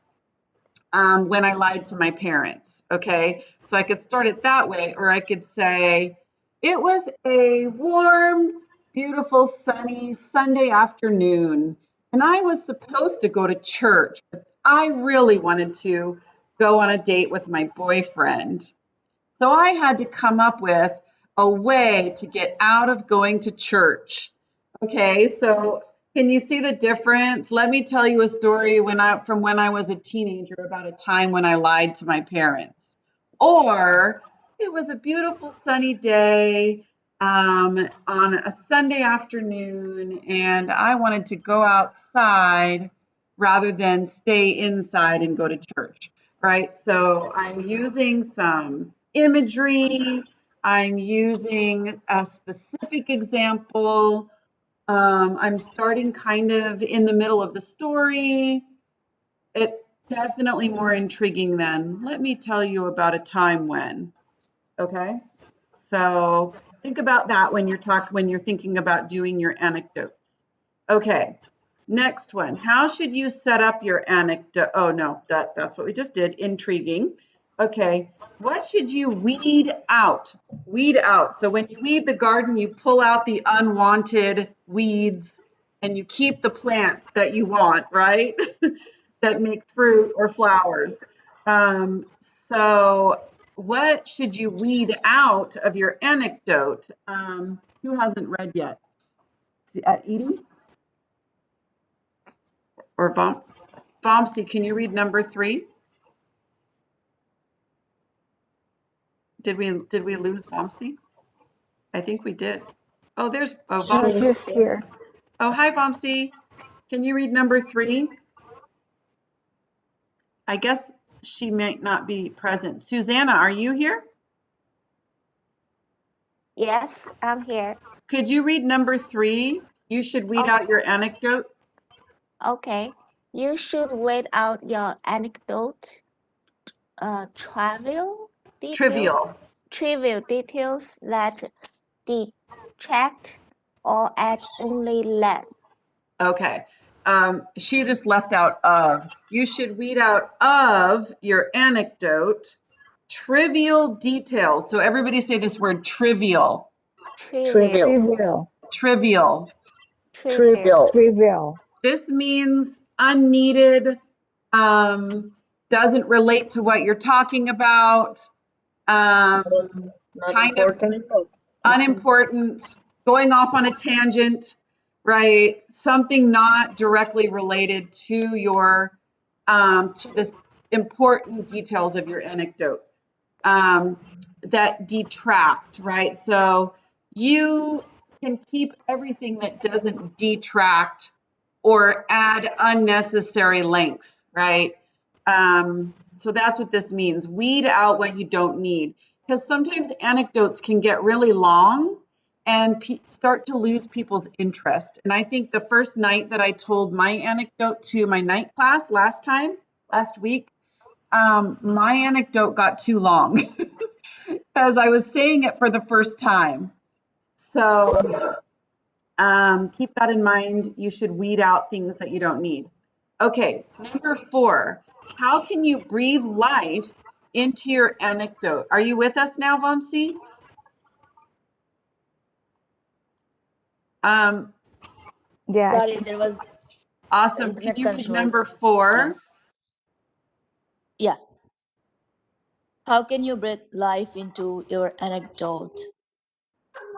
when I lied to my parents. Okay, so I could start it that way, or I could say, it was a warm, beautiful, sunny Sunday afternoon, and I was supposed to go to church, but I really wanted to go on a date with my boyfriend. So I had to come up with a way to get out of going to church. Okay, so can you see the difference? Let me tell you a story from when I was a teenager about a time when I lied to my parents. Or it was a beautiful sunny day on a Sunday afternoon, and I wanted to go outside rather than stay inside and go to church, right? So I'm using some imagery, I'm using a specific example. I'm starting kind of in the middle of the story. It's definitely more intriguing than, let me tell you about a time when. Okay? So think about that when you're thinking about doing your anecdotes. Okay. Next one. How should you set up your anecdote? Oh no, that's what we just did. Intriguing. Okay. What should you weed out? Weed out. So when you weed the garden, you pull out the unwanted weeds and you keep the plants that you want, right? That make fruit or flowers. So what should you weed out of your anecdote? Who hasn't read yet? Edie or Vomsi, can you read number 3? Did we lose Vomsi? I think we did. Oh, there's No, Vomsi. she's here. Oh, hi Vomsi. Can you read number 3? I guess she might not be present. Susanna, are you here? Yes, I'm here. Could you read number 3? You should weed Oh. out your anecdote. Okay. You should wait out your anecdote, Trivial. trivial details that detract or add only length. Okay. She just left out of. You should weed out of your anecdote trivial details. So everybody say this word trivial. Trivial. Trivial. Trivial. Trivial. This means unneeded, doesn't relate to what you're talking about, Not kind of important. unimportant, going off on a tangent, right? Something not directly related to your to this important details of your anecdote that detract, right? So you can keep everything that doesn't detract or add unnecessary length, right? So that's what this means. Weed out what you don't need, because sometimes anecdotes can get really long and start to lose people's interest. And I think the first night that I told my anecdote to my night class last week, my anecdote got too long because I was saying it for the first time. So keep that in mind. You should weed out things that you don't need. Okay, number 4. How can you breathe life into your anecdote? Are you with us now, Vamsi? Yeah. Sorry, there was Awesome. Can internet you read connection number was 4? slow. Yeah. How can you breathe life into your anecdote?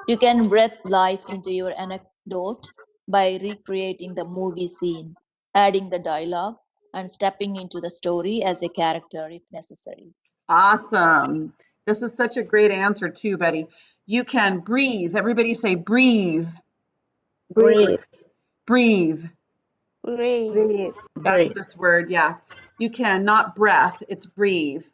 You can breathe life into your anecdote by recreating the movie scene, adding the dialogue, and stepping into the story as a character if necessary. Awesome. This is such a great answer too, Betty. You can breathe. Everybody say breathe. Breathe. Breathe. Breathe. Breathe. That's Breathe. this word, yeah. You can, not breath, it's breathe.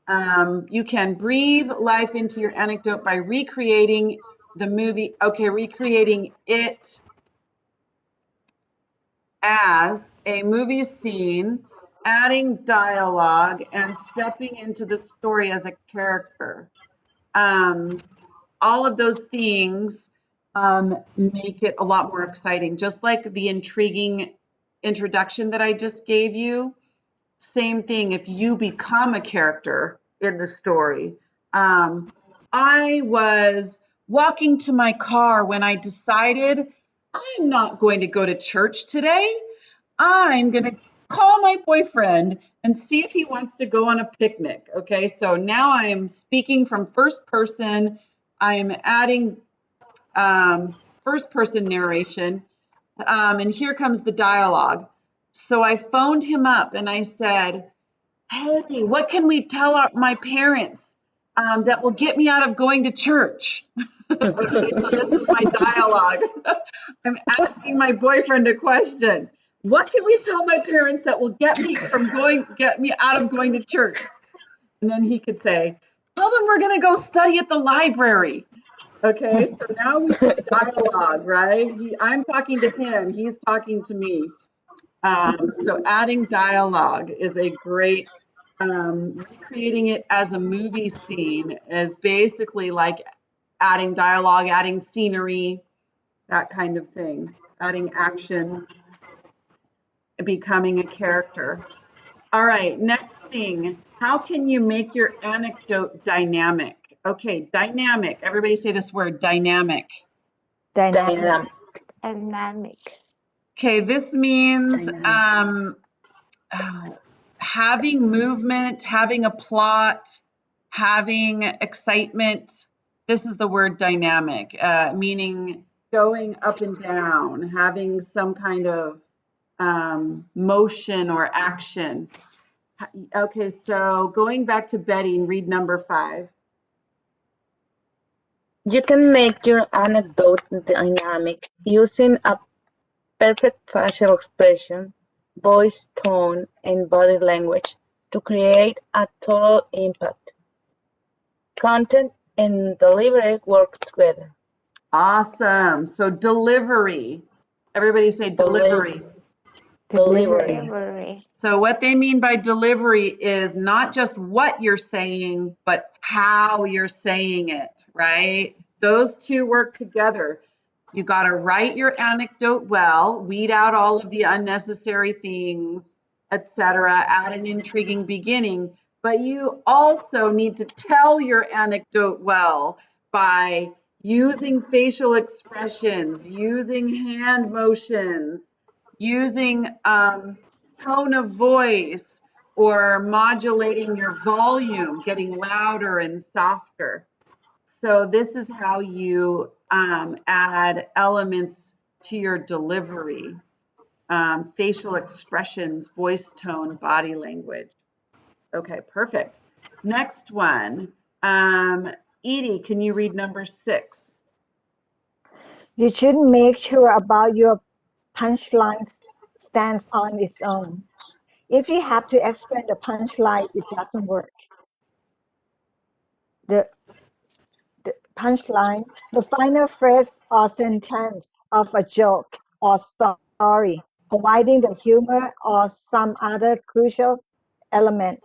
You can breathe life into your anecdote by recreating the movie. Okay, recreating it as a movie scene, adding dialogue, and stepping into the story as a character. All of those things make it a lot more exciting. Just like the intriguing introduction that I just gave you, same thing if you become a character in the story. I was walking to my car when I decided I'm not going to go to church today. I'm going to call my boyfriend and see if he wants to go on a picnic. Okay, so now I am speaking from first person. I'm adding first person narration. And here comes the dialogue. So I phoned him up and I said, hey, what can we tell my parents that will get me out of going to church? Okay, so this is my dialogue. I'm asking my boyfriend a question. What can we tell my parents that will get me out of going to church? And then he could say, tell them we're going to go study at the library. Okay, so now we have dialogue, right? I'm talking to him, he's talking to me. So adding dialogue is a great, recreating it as a movie scene is basically like adding dialogue, adding scenery, that kind of thing, adding action, becoming a character. All right, next thing, how can you make your anecdote dynamic? Okay, dynamic. Everybody say this word, dynamic. Dynamic. Dynamic. Okay, this means having movement, having a plot, having excitement. This is the word dynamic, meaning going up and down, having some kind of motion or action. Okay, so going back to Betty and read number 5. You can make your anecdote dynamic using a perfect facial expression, voice tone, and body language to create a total impact. Content and delivery work together. Awesome. So delivery. Everybody say delivery. Delivery. Delivery. So what they mean by delivery is not just what you're saying, but how you're saying it, right? Those two work together. You got to write your anecdote well, weed out all of the unnecessary things, etc., add an intriguing beginning, but you also need to tell your anecdote well by using facial expressions, using hand motions, using tone of voice, or modulating your volume, getting louder and softer. So this is how you add elements to your delivery, facial expressions, voice tone, body language. Okay, perfect. Next one. Edie, can you read number 6? You should make sure about your punchline stands on its own. If you have to explain the punchline, it doesn't work. The, the punchline, the final phrase or sentence of a joke or story, providing the humor or some other crucial element.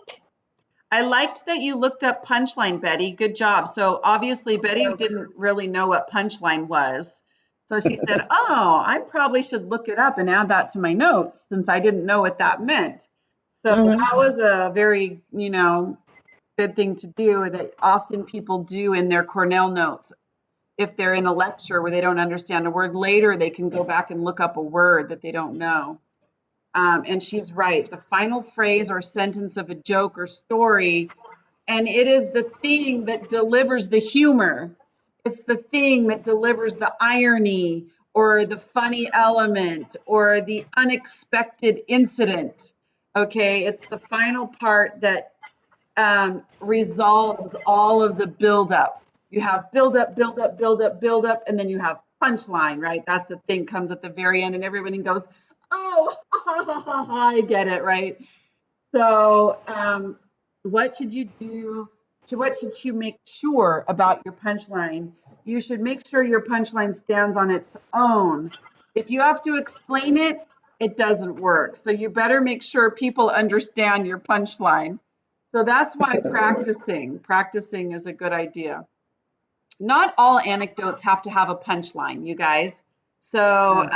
I liked that you looked up punchline, Betty. Good job. So obviously Betty didn't really know what punchline was. So she said, oh, I probably should look it up and add that to my notes since I didn't know what that meant. So that was a very, good thing to do that often people do in their Cornell notes. If they're in a lecture where they don't understand a word, later they can go back and look up a word that they don't know. And she's right. The final phrase or sentence of a joke or story, and it is the thing that delivers the humor. It's the thing that delivers the irony or the funny element or the unexpected incident. Okay, it's the final part that resolves all of the buildup. You have build up, build up, build up, build up, and then you have punchline, right? That's the thing comes at the very end, and everybody goes, "Oh, I get it," right? So, what should you do? What should you make sure about your punchline? You should make sure your punchline stands on its own. If you have to explain it, it doesn't work. So you better make sure people understand your punchline. So that's why practicing is a good idea. Not all anecdotes have to have a punchline, you guys. So,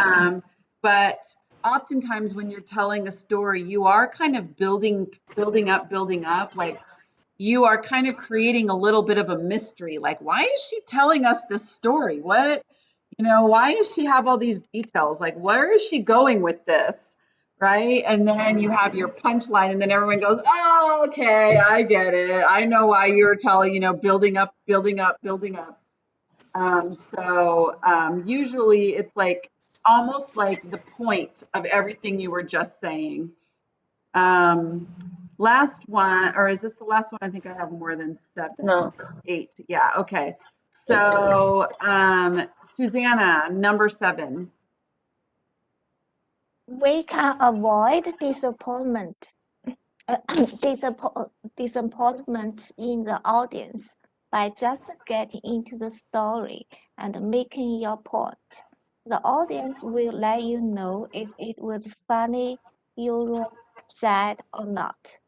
but oftentimes when you're telling a story, you are kind of building up, like you are kind of creating a little bit of a mystery. Like, why is she telling us this story? Why does she have all these details? Like, where is she going with this? Right? And then you have your punchline, and then everyone goes, oh, okay, I get it. I know why you're telling, building up, building up, building up. Usually it's like almost like the point of everything you were just saying. Last one, or is this the last one? I think I have more than 7. No. 8. Yeah, okay. So, Susanna, number 7. We can avoid disappointment disappointment in the audience by just getting into the story and making your point. The audience will let you know if it was funny, you were sad or not.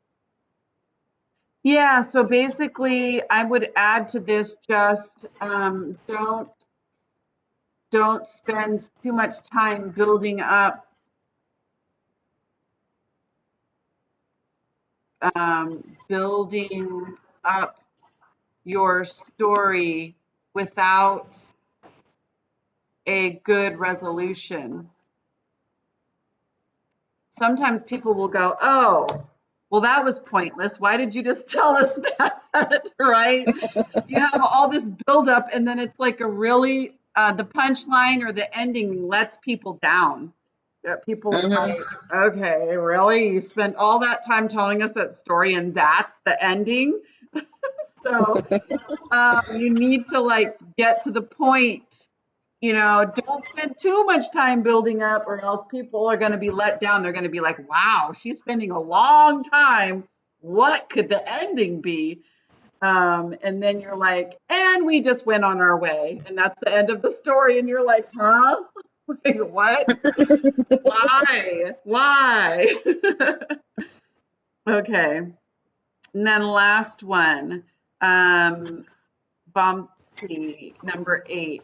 Yeah, so basically I would add to this just don't spend too much time building up your story without a good resolution. Sometimes people will go, oh, Well, that was pointless. Why did you just tell us that, right? You have all this buildup, and then it's like a really, the punchline or the ending lets people down. People are Mhm. like, okay, really? You spent all that time telling us that story, and that's the ending? So you need to like get to the point. Don't spend too much time building up, or else people are going to be let down. They're going to be like, wow, she's spending a long time. What could the ending be? And then you're like, and we just went on our way. And that's the end of the story. And you're like, huh? Like, what? Why? Why? Okay. And then last one, Bompsy, number 8.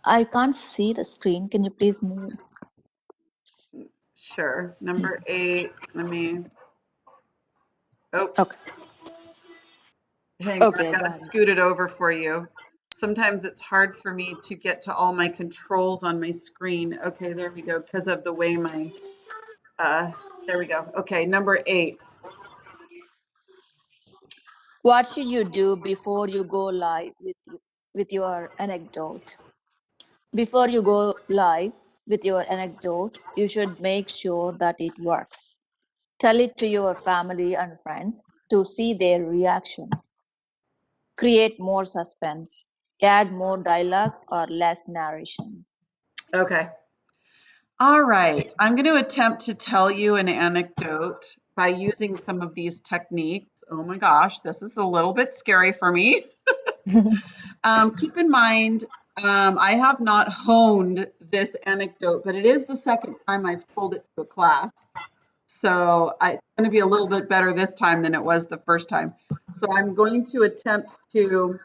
I can't see the screen. Can you please move? Sure. Number 8. Oh, Okay. hang on. I Okay, I gotta got it. scoot it over for you. Sometimes it's hard for me to get to all my controls on my screen. Okay, there we go. Because of the way there we go. Okay, number 8. What should you do before you go live with your anecdote? Before you go live with your anecdote, you should make sure that it works. Tell it to your family and friends to see their reaction. Create more suspense. Add more dialogue or less narration. Okay. All right. I'm going to attempt to tell you an anecdote by using some of these techniques. Oh my gosh, this is a little bit scary for me. Keep in mind, I have not honed this anecdote, but it is the second time I've told it to a class. So it's going to be a little bit better this time than it was the first time. So I'm going to attempt to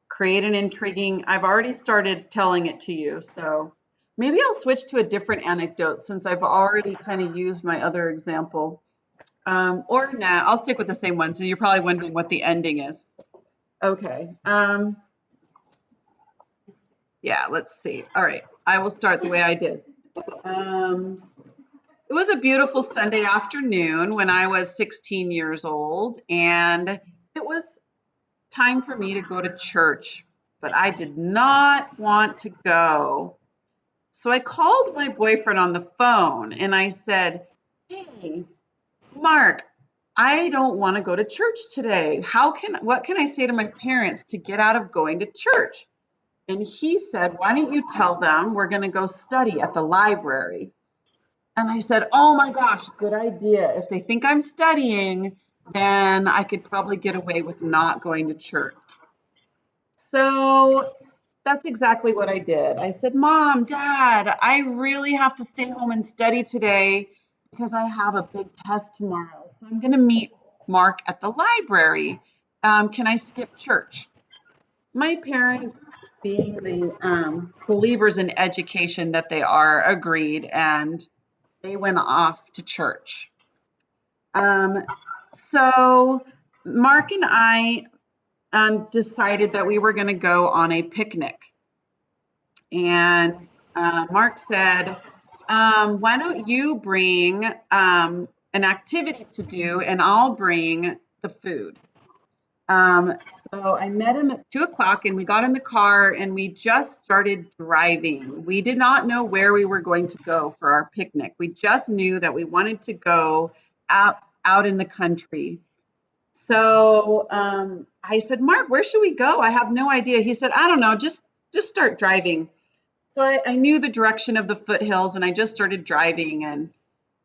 create an intriguing, I've already started telling it to you. So maybe I'll switch to a different anecdote since I've already kind of used my other example. Or nah, I'll stick with the same one. So you're probably wondering what the ending is. Okay. Yeah, let's see. All right. I will start the way I did. It was a beautiful Sunday afternoon when I was 16 years old, and it was time for me to go to church, but I did not want to go. So I called my boyfriend on the phone and I said, "Hey, Mark, I don't want to go to church today. What can I say to my parents to get out of going to church?" And he said, "Why don't you tell them we're going to go study at the library?" And I said, "Oh my gosh, good idea. If they think I'm studying, then I could probably get away with not going to church." So that's exactly what I did. I said, "Mom, Dad, I really have to stay home and study today because I have a big test tomorrow. So I'm going to meet Mark at the library. Can I skip church?" My parents, being the believers in education that they are, agreed, and they went off to church. So Mark and I decided that we were going to go on a picnic. And Mark said, "Why don't you bring an activity to do and I'll bring the food?" Um, so I met him at 2 o'clock and we got in the car and we just started driving. We did not know where we were going to go for our picnic. We just knew that we wanted to go out in the country. So I said, "Mark, where should we go? I have no idea." He said, "I don't know, just start driving." So I knew the direction of the foothills and I just started driving and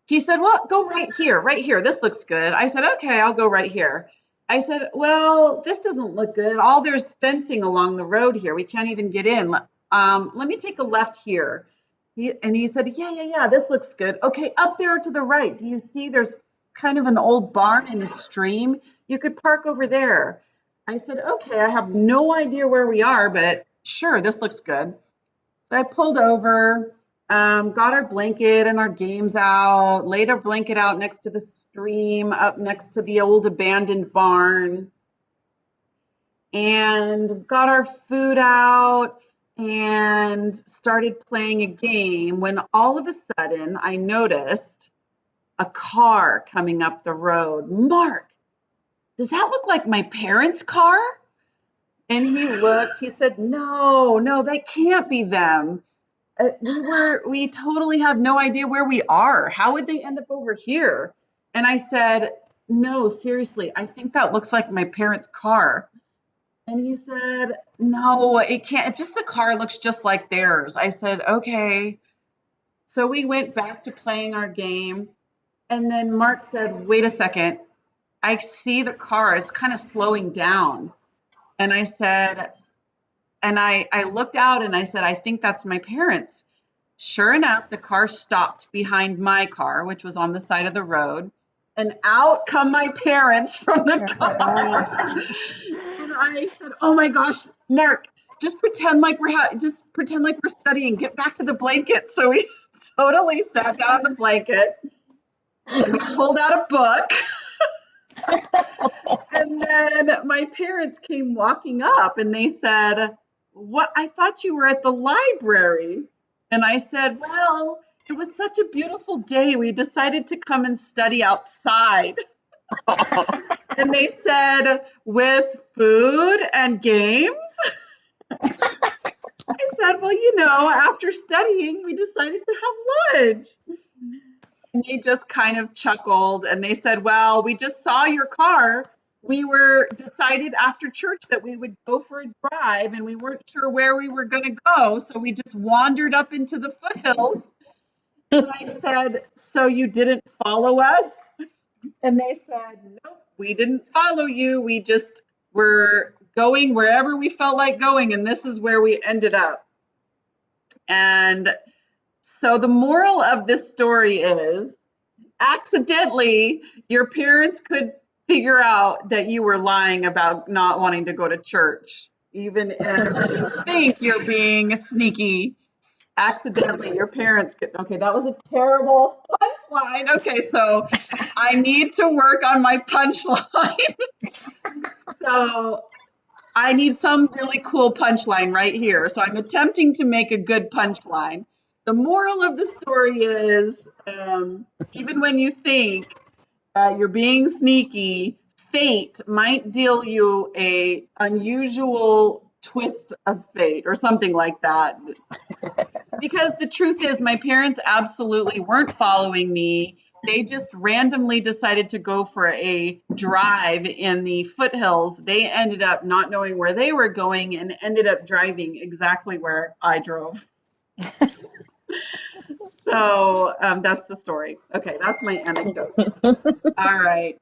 he said, "Well, go right here, right here. This looks good." I said, "Okay, I'll go right here." I said, "Well, this doesn't look good. There's fencing along the road here. We can't even get in. Let me take a left here." He said, "Yeah, yeah, yeah, this looks good. Okay, up there to the right. Do you see there's kind of an old barn and a stream? You could park over there." I said, "Okay, I have no idea where we are, but sure, this looks good." So I pulled over, got our blanket and our games out, laid our blanket out next to the stream, up next to the old abandoned barn, and got our food out. and started playing a game when all of a sudden I noticed a car coming up the road. Mark, does that look like my parents' car? And he looked, he said, no, no, that can't be them. We totally have no idea where we are. How would they end up over here? And I said, no, seriously, I think that looks like my parents' car. And he said, no, it can't. It's just a car looks just like theirs. I said, okay. So we went back to playing our game. And then Mark said, wait a second. I see the car is kind of slowing down. And I said, and I looked out and I said, I think that's my parents. Sure enough, the car stopped behind my car, which was on the side of the road. And out come my parents from the car. And I said, "Oh my gosh, Mark, just pretend like we're studying. Get back to the blanket." So we totally sat down on the blanket and we pulled out a book. And then my parents came walking up and they said, "What? I thought you were at the library." And I said, "Well, it was such a beautiful day. We decided to come and study outside." And they said, "With food and games?" I said, well, after studying, we decided to have lunch. And they just kind of chuckled and they said, well, we just saw your car. We were decided after church that we would go for a drive and we weren't sure where we were going to go. So we just wandered up into the foothills. And I said, so you didn't follow us? And they said, nope, we didn't follow you. We just were going wherever we felt like going. And this is where we ended up. And so the moral of this story is accidentally your parents could figure out that you were lying about not wanting to go to church. Even if you think you're being sneaky, accidentally your parents could. Okay, that was a terrible punchline. Okay, so I need to work on my punchline. So I need some really cool punchline right here. So I'm attempting to make a good punchline. The moral of the story is even when you think you're being sneaky, fate might deal you a unusual twist of fate or something like that. Because the truth is, my parents absolutely weren't following me. They just randomly decided to go for a drive in the foothills. They ended up not knowing where they were going and ended up driving exactly where I drove. So that's the story. Okay, that's my anecdote. All right.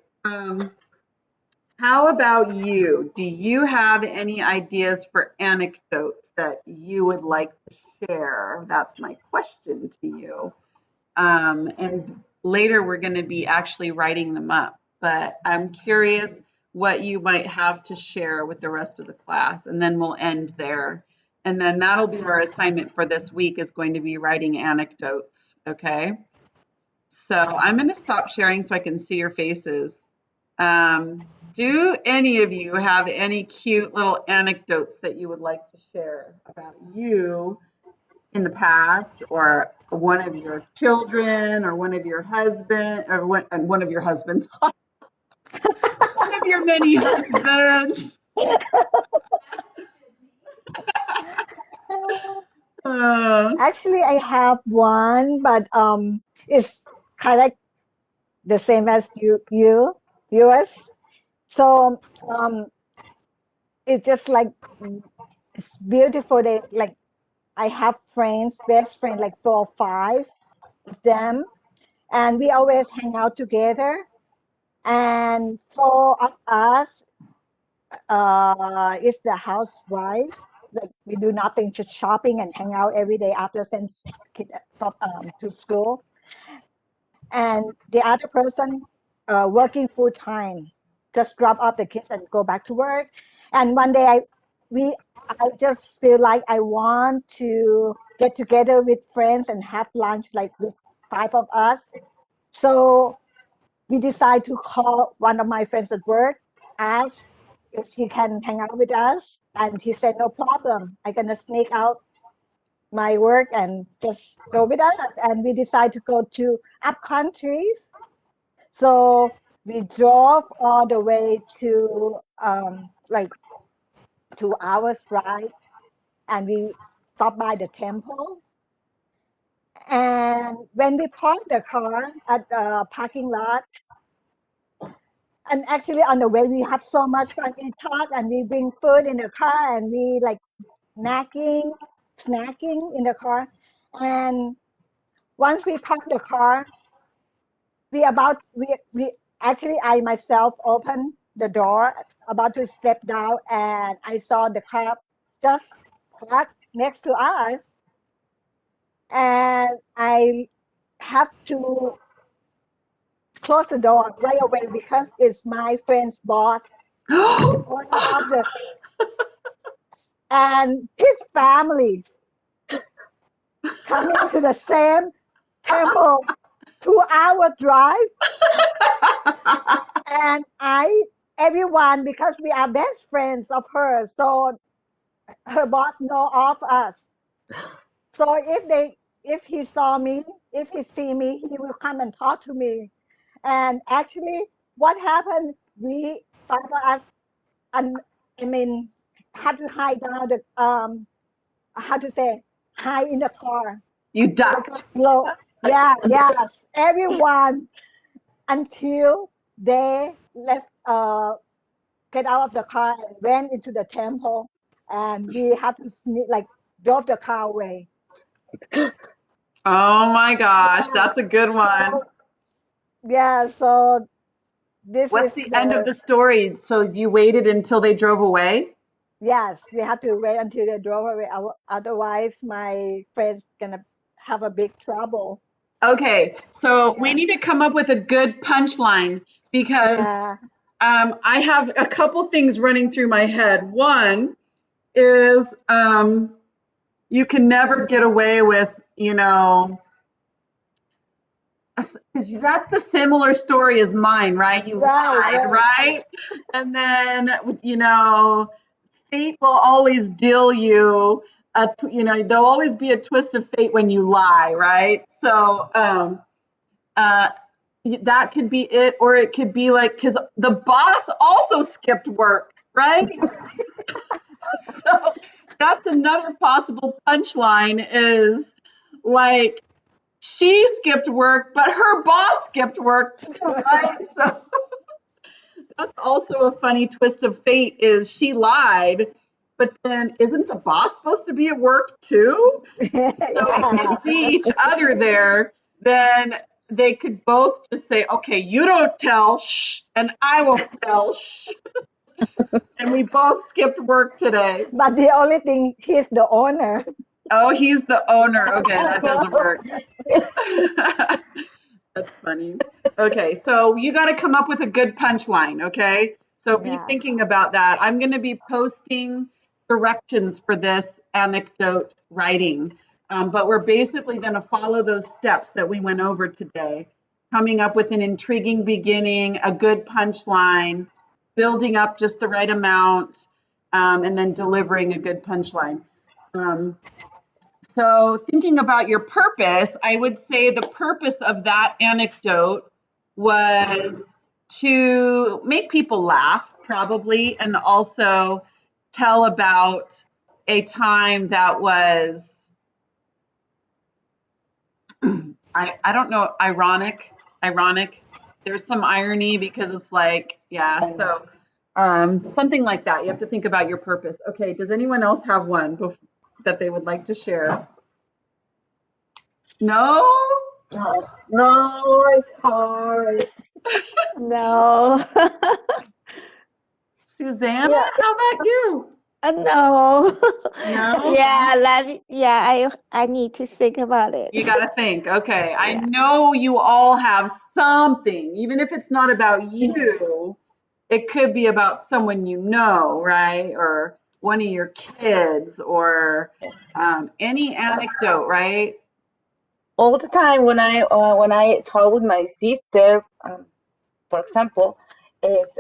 How about you? Do you have any ideas for anecdotes that you would like to share? That's my question to you. And later we're going to be actually writing them up, but I'm curious what you might have to share with the rest of the class, and then we'll end there. And then that'll be our assignment for this week is going to be writing anecdotes, okay? So I'm going to stop sharing so I can see your faces. Do any of you have any cute little anecdotes that you would like to share about you in the past, or one of your children, or one of your husband, or one of your husbands, one of your many husbands? Uh, Actually, I have one, but it's kind of the same as yours. So it's just like it's beautiful. They like I have friends, best friend, like 4 or 5 of them, and we always hang out together. And 4 of us is the housewife. Like we do nothing, just shopping and hang out every day after sends kid from to school. And the other person working full time, just drop off the kids and go back to work. And one day we I just feel like I want to get together with friends and have lunch like with 5 of us. So we decide to call one of my friends at work, ask if she can hang out with us. And he said, no problem. I'm gonna sneak out my work and just go with us. And we decided to go to up countries. So we drove all the way to like 2 hours ride, and we stopped by the temple. And when we parked the car at the parking lot, and actually on the way we have so much fun. We talk and we bring food in the car and we like snacking in the car. And once we park the car, we actually I myself opened the door about to step down, and I saw the car just parked next to us, and I have to close the door right away because it's my friend's boss, the owner of the, and his family coming to the same temple, 2 hour drive. And everyone, because we are best friends of hers, so her boss know of us. So if he saw me, if he see me, he will come and talk to me. And actually, what happened? We, five of us, and I mean, had to hide down the how to say, hide in the car. You Because ducked. slow. Yeah, yes, everyone until they left. Get out of the car and went into the temple, and we have to sneak, like drove the car away. Oh my gosh, Yeah. that's a good one. So yeah, so this What's is the end of the the story? So you waited until they drove away? yes. We have to wait until they drove away. Otherwise, my friend's gonna have a big trouble. Okay, so we Yeah, need to come up with a good punchline because yeah, I have a couple things running through my head. One is you can never get away with, because that's the similar story as mine, right? You right, lied, right. right? And then, fate will always deal you, there'll always be a twist of fate when you lie, right? So, uh, that could be it, or it could be like, because the boss also skipped work, right? So that's another possible punchline is like, she skipped work, but her boss skipped work too, right? So that's also a funny twist of fate is she lied, but then isn't the boss supposed to be at work too? So if they Yeah. see each other there, then they could both just say, okay, you don't tell, shh, and I won't tell, shh. And we both skipped work today. But the only thing, he's the owner. Oh, he's the owner. Okay, that doesn't work. That's funny. Okay, so you got to come up with a good punchline, okay? So be Yeah. thinking about that. I'm going to be posting directions for this anecdote writing, but we're basically going to follow those steps that we went over today. Coming up with an intriguing beginning, a good punchline, building up just the right amount, and then delivering a good punchline. Um, so, thinking about your purpose, I would say the purpose of that anecdote was to make people laugh, probably, and also tell about a time that was, I don't know, ironic. There's some irony because it's like, yeah, so something like that. You have to think about your purpose. Okay, does anyone else have one that they would like to share? No? No, it's hard. No. Susanna, Yeah, how about you? No. No? Yeah, I need to think about it. You got to think. Okay. I Yeah. know you all have something, even if it's not about you, it could be about someone you know, right? Or one of your kids or any anecdote, right? all the time when I talk with my sister, for example, is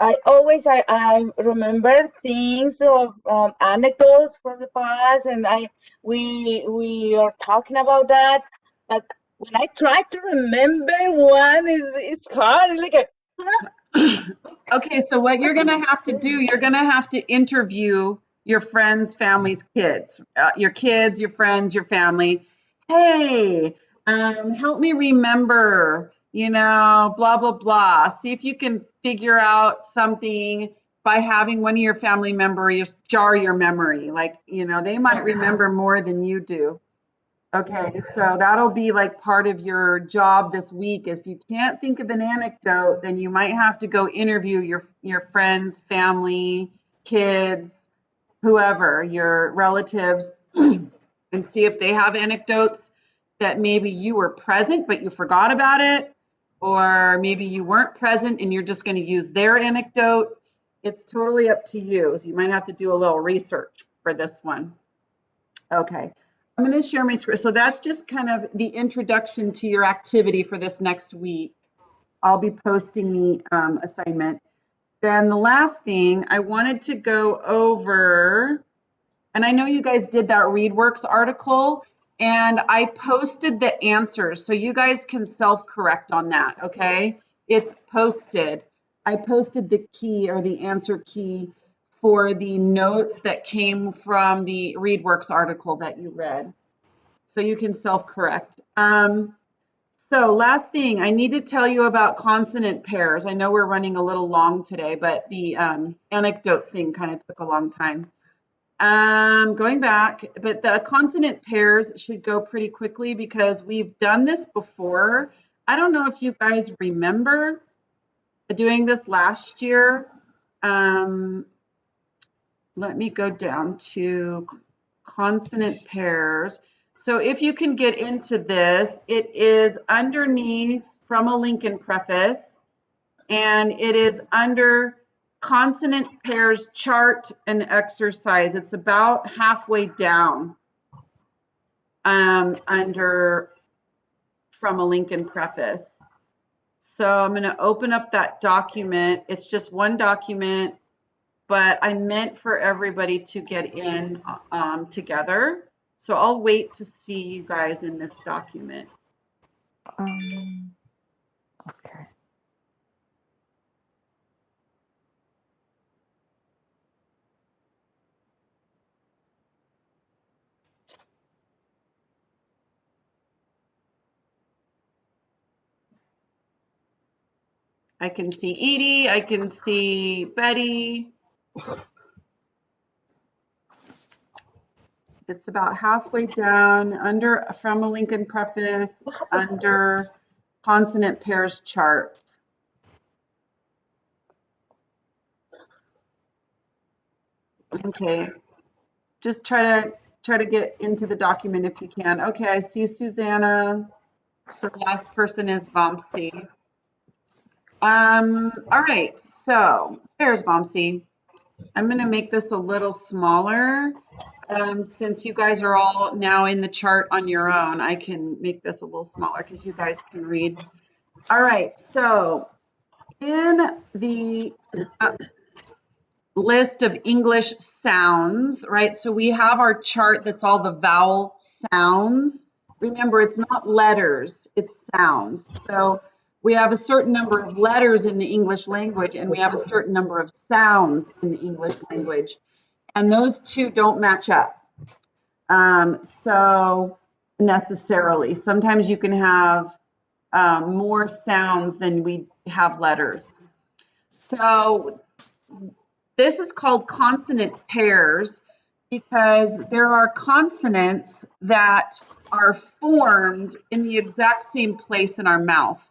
I remember things of anecdotes from the past, and we are talking about that. But when I try to remember one, it's hard. It's like Okay, so what you're going to have to do, you're going to have to interview your friends, families, kids, your kids, your friends, your family. Hey, help me remember, blah, blah, blah. See if you can figure out something by having one of your family members jar your memory. Like, they might remember more than you do. Okay, so that'll be like part of your job this week. If you can't think of an anecdote, then you might have to go interview your friends, family, kids, whoever, your relatives, and see if they have anecdotes that maybe you were present but you forgot about it, or maybe you weren't present and you're just going to use their anecdote. It's totally up to you. So you might have to do a little research for this one. Okay. I'm going to share my screen. So that's just kind of the introduction to your activity for this next week. I'll be posting the assignment. Then the last thing I wanted to go over, and I know you guys did that ReadWorks article, and I posted the answers so you guys can self-correct on that, okay? It's posted. I posted the key or the answer key for the notes that came from the ReadWorks article that you read. So you can self-correct. So last thing, I need to tell you about consonant pairs. I know we're running a little long today, but the anecdote thing kind of took a long time. Going back, but the consonant pairs should go pretty quickly because we've done this before. I don't know if you guys remember doing this last year. Let me go down to consonant pairs. So if you can get into this, it is underneath from a Lincoln preface, and it is under consonant pairs chart and exercise. It's about halfway down under from a Lincoln preface. So I'm going to open up that document. It's just one document, but I meant for everybody to get in together. So I'll wait to see you guys in this document. Okay. I can see Edie, I can see Betty. It's about halfway down under from a Lincoln preface under consonant pairs chart. Okay, just try to get into the document if you can. Okay, I see Susanna. So the last person is Vamsi. All right, so there's Vamsi. I'm going to make this a little smaller. Since you guys are all now in the chart on your own, I can make this a little smaller because you guys can read. All right, so in the list of English sounds, right? So we have our chart that's all the vowel sounds. Remember, it's not letters, it's sounds. So we have a certain number of letters in the English language, and we have a certain number of sounds in the English language. And those two don't match up. So necessarily, sometimes you can have more sounds than we have letters. So this is called consonant pairs because there are consonants that are formed in the exact same place in our mouth.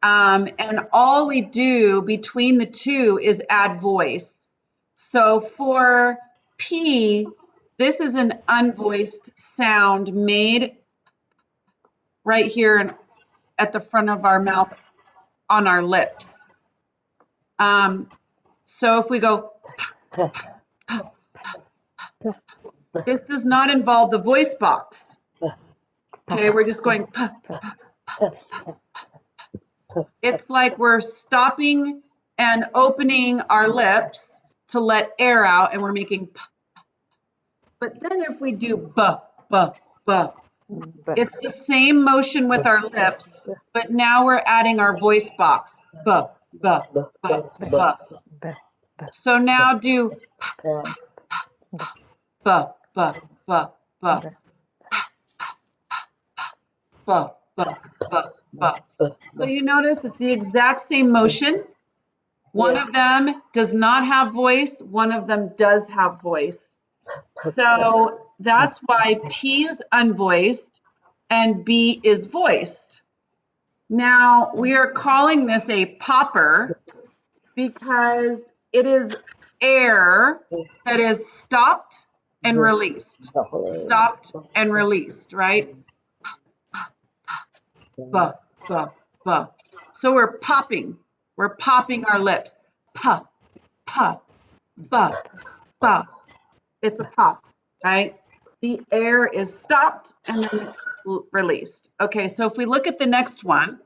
And all we do between the two is add voice. So for P, this is an unvoiced sound made right here at the front of our mouth on our lips. So if we go, this does not involve the voice box. Okay, we're just going, it's like we're stopping and opening our lips to let air out, and we're making p. But then if we do b, b, b, it's the same motion with our lips, but now we're adding our voice box. B, b, b, b. So now do b, b, b, b, b, b, b. So you notice it's the exact same motion. One of them does not have voice, one of them does have voice. So that's why P is unvoiced and B is voiced. Now we are calling this a popper because it is air that is stopped and released. Stopped and released, right? Buh, buh, buh. So we're popping. We're popping our lips. Puh, puh, buh, buh. It's a pop, right? The air is stopped and then it's released. Okay, so if we look at the next one,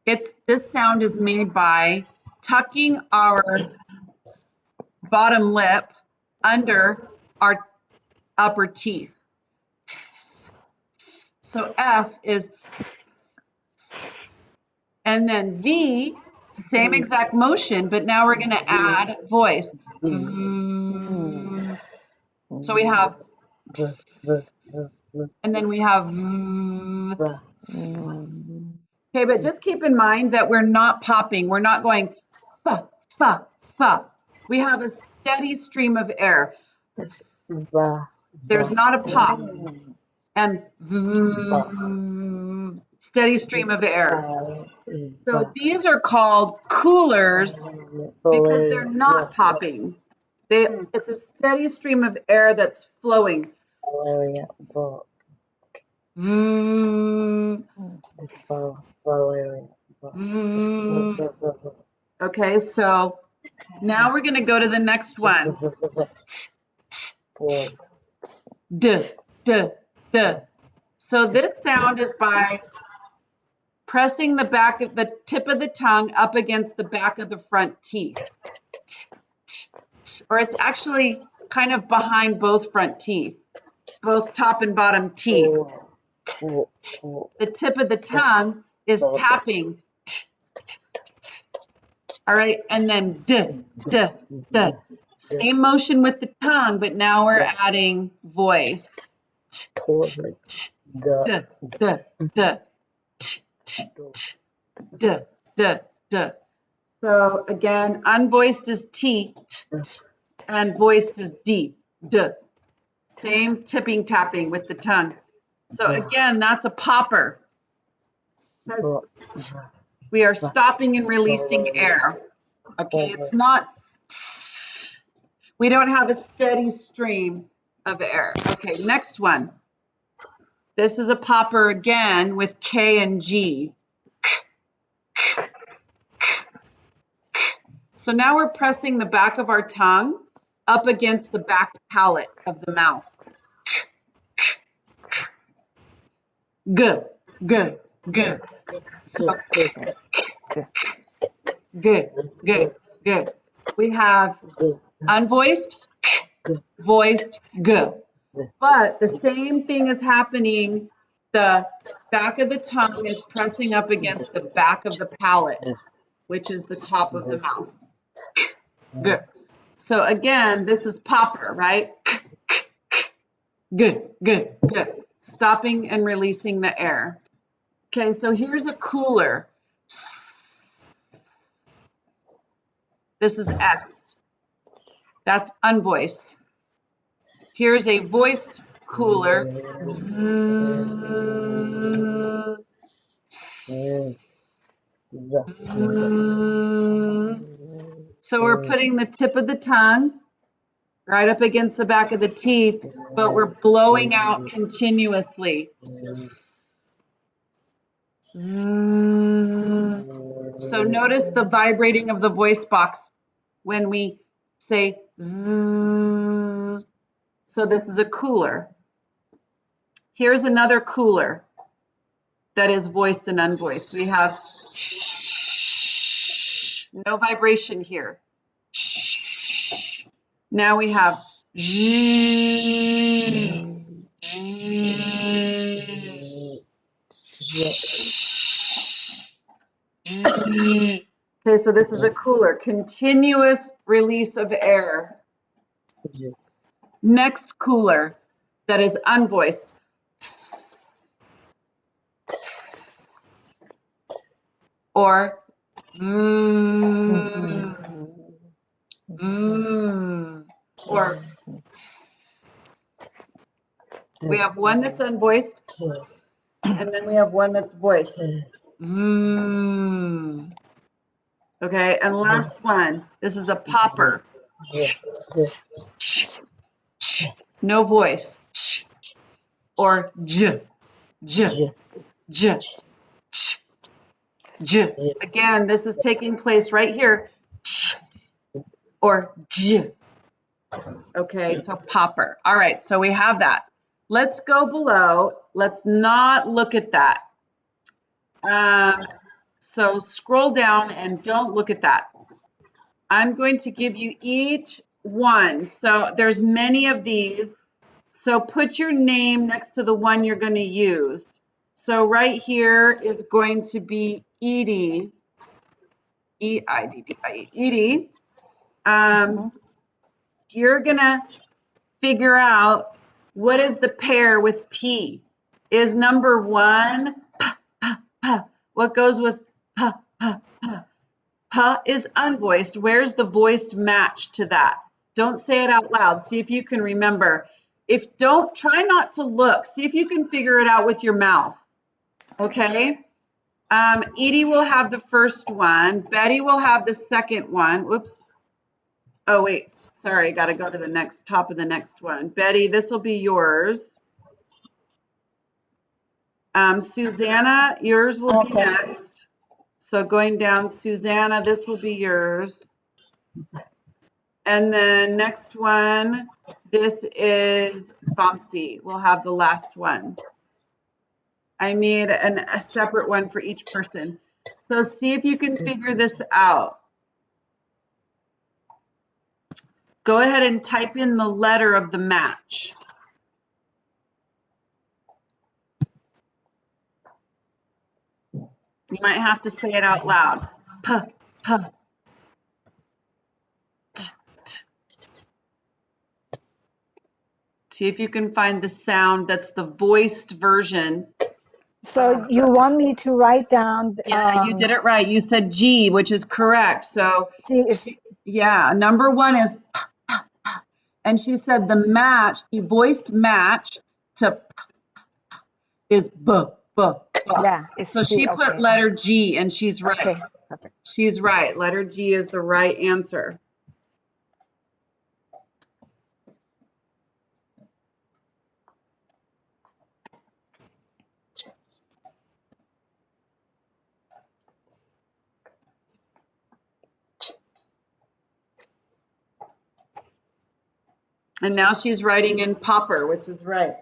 this sound is made by tucking our bottom lip under our upper teeth. So F is, and then V, same exact motion, but now we're going to add voice. So we have, and then we have, okay, but just keep in mind that we're not popping. We're not going fa, fa, fa. We have a steady stream of air. There's not a pop. And steady stream of air. So these are called coolers because they're not popping. It's a steady stream of air that's flowing. Okay, so now we're going to go to the next one. D, d, d. So this sound is by pressing the tip of the tongue up against the back of the front teeth. Or it's actually kind of behind both front teeth, both top and bottom teeth. The tip of the tongue is tapping. All right, and then d, d, d. Same motion with the tongue, but now we're adding voice. D, d, d. D, d, d. So again, unvoiced is T, and voiced is D, d. Same tipping tapping with the tongue. So again, that's a popper because we are stopping and releasing air. Okay, it's not, we don't have a steady stream of air. Okay, next one. This is a popper again with K and G. So now we're pressing the back of our tongue up against the back palate of the mouth. G, g, g. So, g, g, g. We have unvoiced, voiced, g. But the same thing is happening. The back of the tongue is pressing up against the back of the palate, which is the top of the mouth. Good. So again, this is popper, right? Good, good, good. Stopping and releasing the air. Okay, so here's a cooler. This is S. That's unvoiced. Here's a voiced cooler. So we're putting the tip of the tongue right up against the back of the teeth, but we're blowing out continuously. So notice the vibrating of the voice box when we say so this is a cooler. Here's another cooler that is voiced and unvoiced. We have No vibration here. Shh. Now we have zzz. Okay, so this is a cooler, continuous release of air. Next cooler that is unvoiced. Or or we have one that's unvoiced, and then we have one that's voiced. Okay, and last one. This is a popper. No voice. Or j, j, j, ch, j. Again, this is taking place right here. Ch, or j. Okay, so popper. All right, so we have that. Let's go below. Let's not look at that. So scroll down and don't look at that. I'm going to give you each one. So there's many of these. So put your name next to the one you're going to use. So right here is going to be Edie. E-I-D-D-I-E. Edie. You're going to figure out what is the pair with P. Is number one, what goes with P? Is unvoiced. Where's the voiced match to that? Don't say it out loud. See if you can remember. Try not to look. See if you can figure it out with your mouth. Okay? Edie will have the first one. Betty will have the second one. Whoops. Oh, wait. Sorry, got to go to the top of the next one. Betty, this will be yours. Susanna, yours will be next. So going down, Susanna, this will be yours. And then next one, this is Vamsi. We'll have the last one. I made a separate one for each person. So see if you can figure this out. Go ahead and type in the letter of the match. You might have to say it out loud. P, p, t, t. See if you can find the sound that's the voiced version. So you want me to write down? Yeah, you did it right. You said G, which is correct. So G is yeah, number one is p, p, p. And she said the match, the voiced match to p is b, b, b. yeah. It's So G. she put Okay. letter G, and she's right. Okay. Perfect. She's right. Letter G is the right answer. And now she's writing in popper, which is right.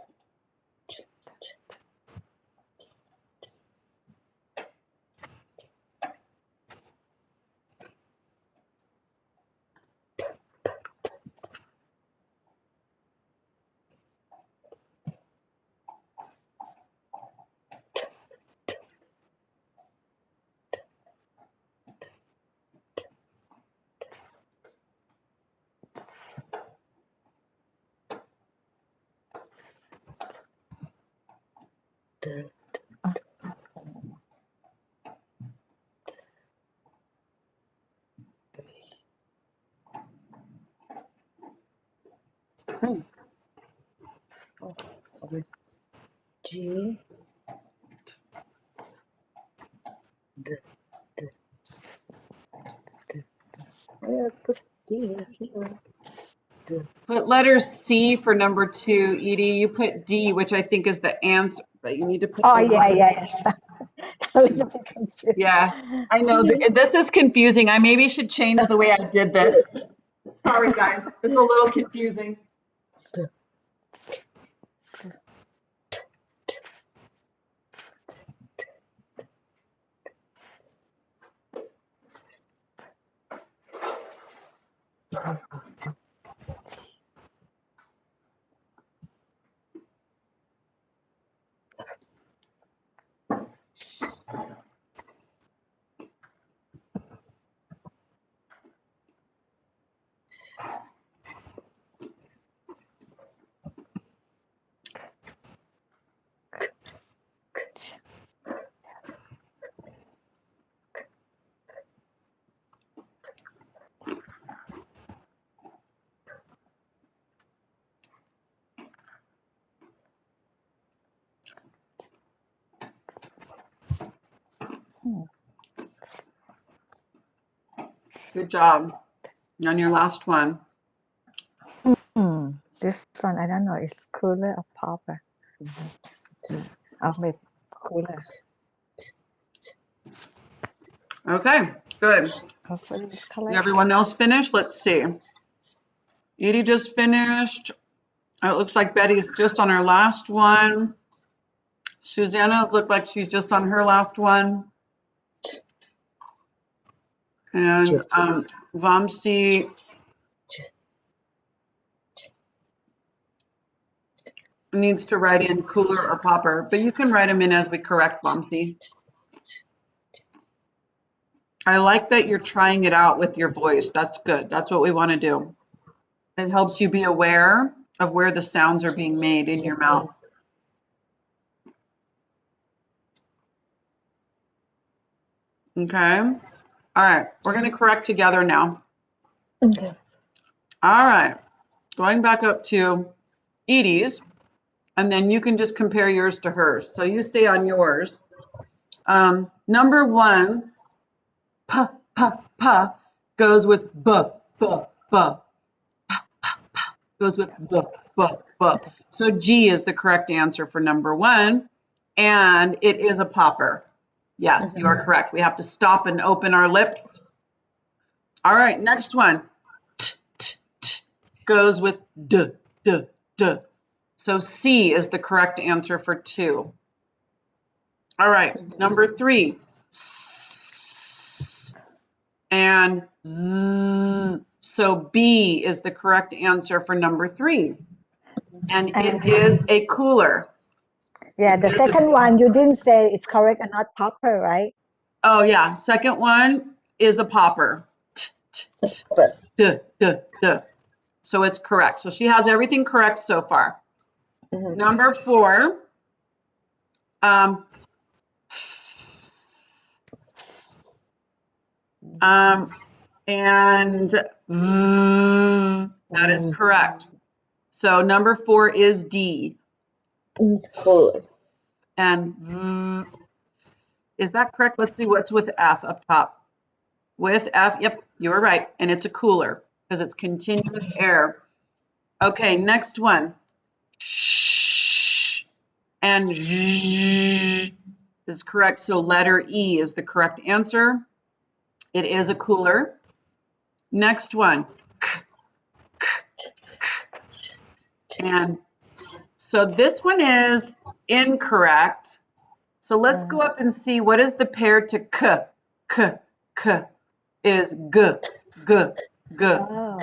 G, D, D, D. I put D here. D. Put letter C for number two, Edie. You put D, which I think is the answer, but you need to put Oh the yeah, yes. A little bit confused. Yeah, I know. This is confusing. I maybe should change the way I did this. Sorry, guys. It's a little confusing. Good job. On your last one. This one, I don't know, it's cooler or popper. I'll make cooler. Okay, good. Hopefully it's Is correct. everyone else finished? Let's see. Edie just finished. It looks like Betty's just on her last one. Susanna's looked like she's just on her last one. And Vamsi needs to write in cooler or popper, but you can write them in as we correct, Vamsi. I like that you're trying it out with your voice. That's good. That's what we want to do. It helps you be aware of where the sounds are being made in your mouth. Okay. All right. We're going to correct together now. Okay. All right. Going back up to Edie's, and then you can just compare yours to hers. So you stay on yours. Number 1, pa, pa, pa, goes with b, b, b. Goes with b, b, b. So G is the correct answer for number 1, and it is a popper. Yes, you are correct. We have to stop and open our lips. All right, next one. T, t, t, goes with d, d, d. So C is the correct answer for 2. All right, number 3. S, and Z. So B is the correct answer for number 3. And it is a cooler. Yeah, the second one, you didn't say it's correct and not popper, right? Oh yeah, second one is a popper. T, t, t, duh, duh, duh. So it's correct. So she has everything correct so far. Number 4, and that is correct. So number 4 is D. It's cooler. And is that correct? Let's see what's with F up top. With F, yep, you were right. And it's a cooler because it's continuous air. Okay, next one. Shh and zh is correct. So letter E is the correct answer. It is a cooler. Next one. K, k, k. And so this one is incorrect. So let's go up and see what is the pair to k, k, k is g, g, g. Oh.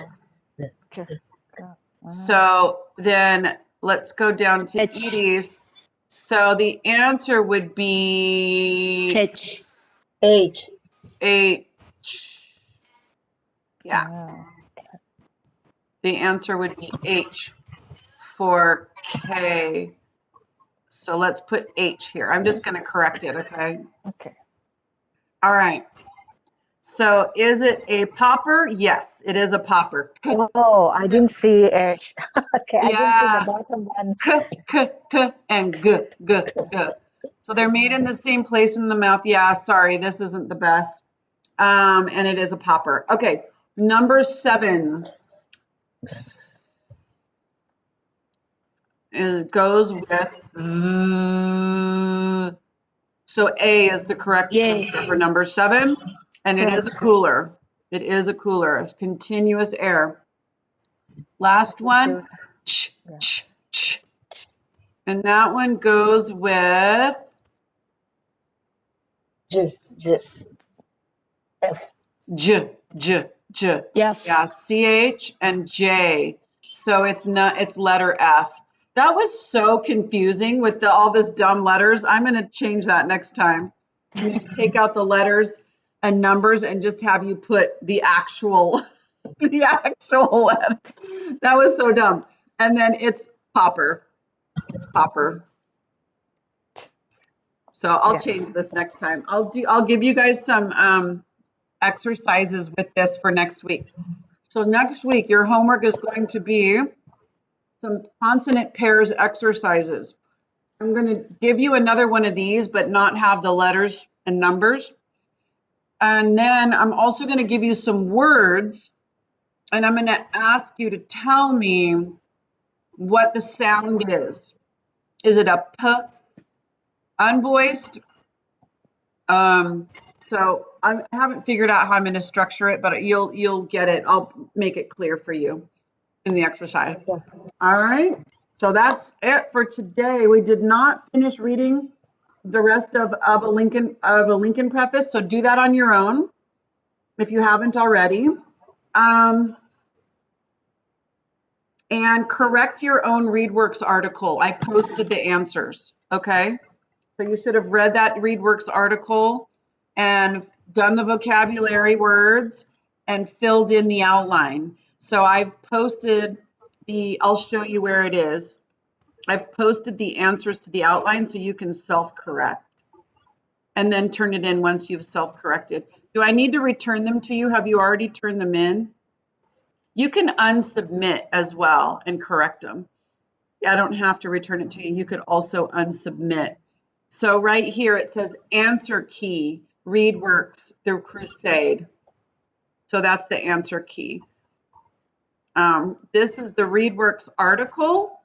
So then let's go down to H. Edie's. So the answer would be H. H. H. Yeah, Oh. the answer would be H for K. So let's put H here. I'm just going to correct it, okay? Okay. All right. So is it a popper? Yes, it is a popper. Oh, I didn't see H. Okay, I didn't see Yeah. the bottom one. K, k, k, and g, g, g. So they're made in the same place in the mouth. Yeah, sorry, this isn't the best. And it is a popper. Okay, number 7 goes with so A is the correct Yay. answer for number 7, and it is a cooler. It is a cooler. It's continuous air. Last one, ch, ch, ch. And that one goes with J. J. F. J, J, J. Yes. Yeah, CH and J. So it's not, it's letter F. That was so confusing with all this dumb letters. I'm going to change that next time. I'm going to take out the letters and numbers and just have you put the actual letter. That was so dumb. And then it's popper. It's popper. So I'll change this next time. I'll give you guys some exercises with this for next week. So next week, your homework is going to be some consonant pairs exercises. I'm going to give you another one of these, but not have the letters and numbers. And then I'm also going to give you some words, and I'm going to ask you to tell me what the sound is. Is it a P, unvoiced? So I haven't figured out how I'm going to structure it, but you'll get it. I'll make it clear for you in the exercise. Okay. All right. So that's it for today. We did not finish reading the rest of a Lincoln preface, so do that on your own if you haven't already. And correct your own ReadWorks article. I posted the answers. Okay. So you should have read that ReadWorks article and done the vocabulary words and filled in the outline. So I've posted I'll show you where it is. I've posted the answers to the outline so you can self-correct and then turn it in once you've self-corrected. Do I need to return them to you? Have you already turned them in? You can unsubmit as well and correct them. I don't have to return it to you. You could also unsubmit. So right here it says answer key, ReadWorks, The Crusade. So that's the answer key. This is the ReadWorks article.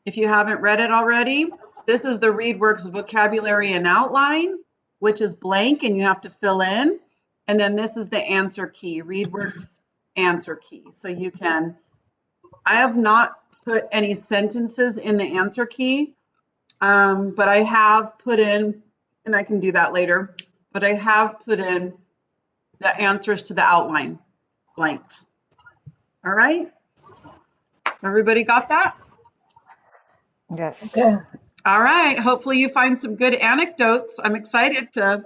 If you haven't read it already, this is the ReadWorks vocabulary and outline, which is blank and you have to fill in. And then this is the answer key, ReadWorks answer key. So you can, I have not put any sentences in the answer key, but I have put in, and I can do that later, but I have put in the answers to the outline blanked. All right. Everybody got that? Yes. Okay. All right. Hopefully you find some good anecdotes. I'm excited to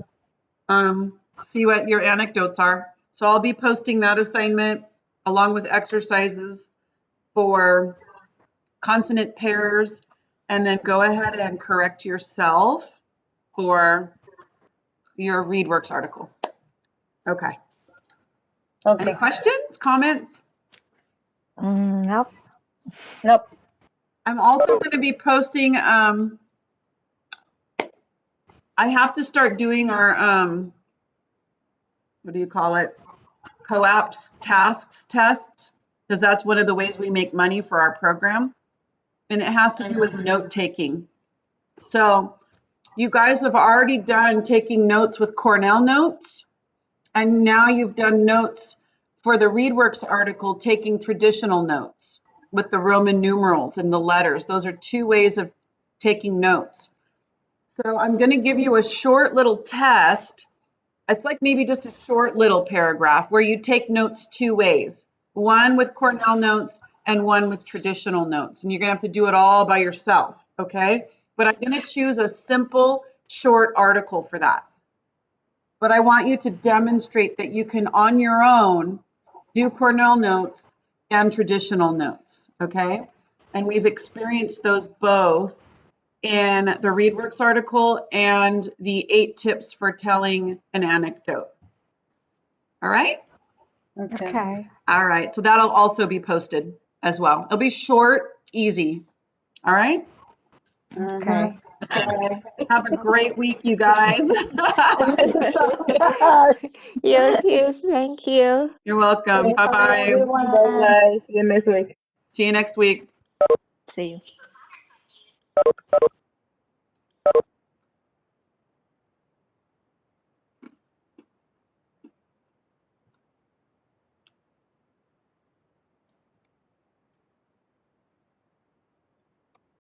see what your anecdotes are. So I'll be posting that assignment along with exercises for consonant pairs, and then go ahead and correct yourself for your ReadWorks article. Okay. Okay. Any questions, comments? Nope. Nope. I'm also going to be posting, I have to start doing our, what do you call it? Co-ops tasks tests, because that's one of the ways we make money for our program. And it has to do with note taking. So you guys have already done taking notes with Cornell Notes, and now you've done notes for the ReadWorks article, taking traditional notes with the Roman numerals and the letters. Those are two ways of taking notes. So I'm going to give you a short little test. It's like maybe just a short little paragraph where you take notes two ways, one with Cornell Notes and one with traditional notes. And you're going to have to do it all by yourself, okay? But I'm going to choose a simple, short article for that. But I want you to demonstrate that you can, on your own, do Cornell Notes and traditional notes, okay? And we've experienced those both in the ReadWorks article and the 8 tips for telling an anecdote. All right? Okay. Okay. All right. So that'll also be posted as well. It'll be short, easy. All right? Okay. Okay. Have a great week, you guys. Thank you so much. You too. Thank you. You're welcome. Bye, Bye-bye. everyone. Bye-bye. See you next week. See you next week. See you.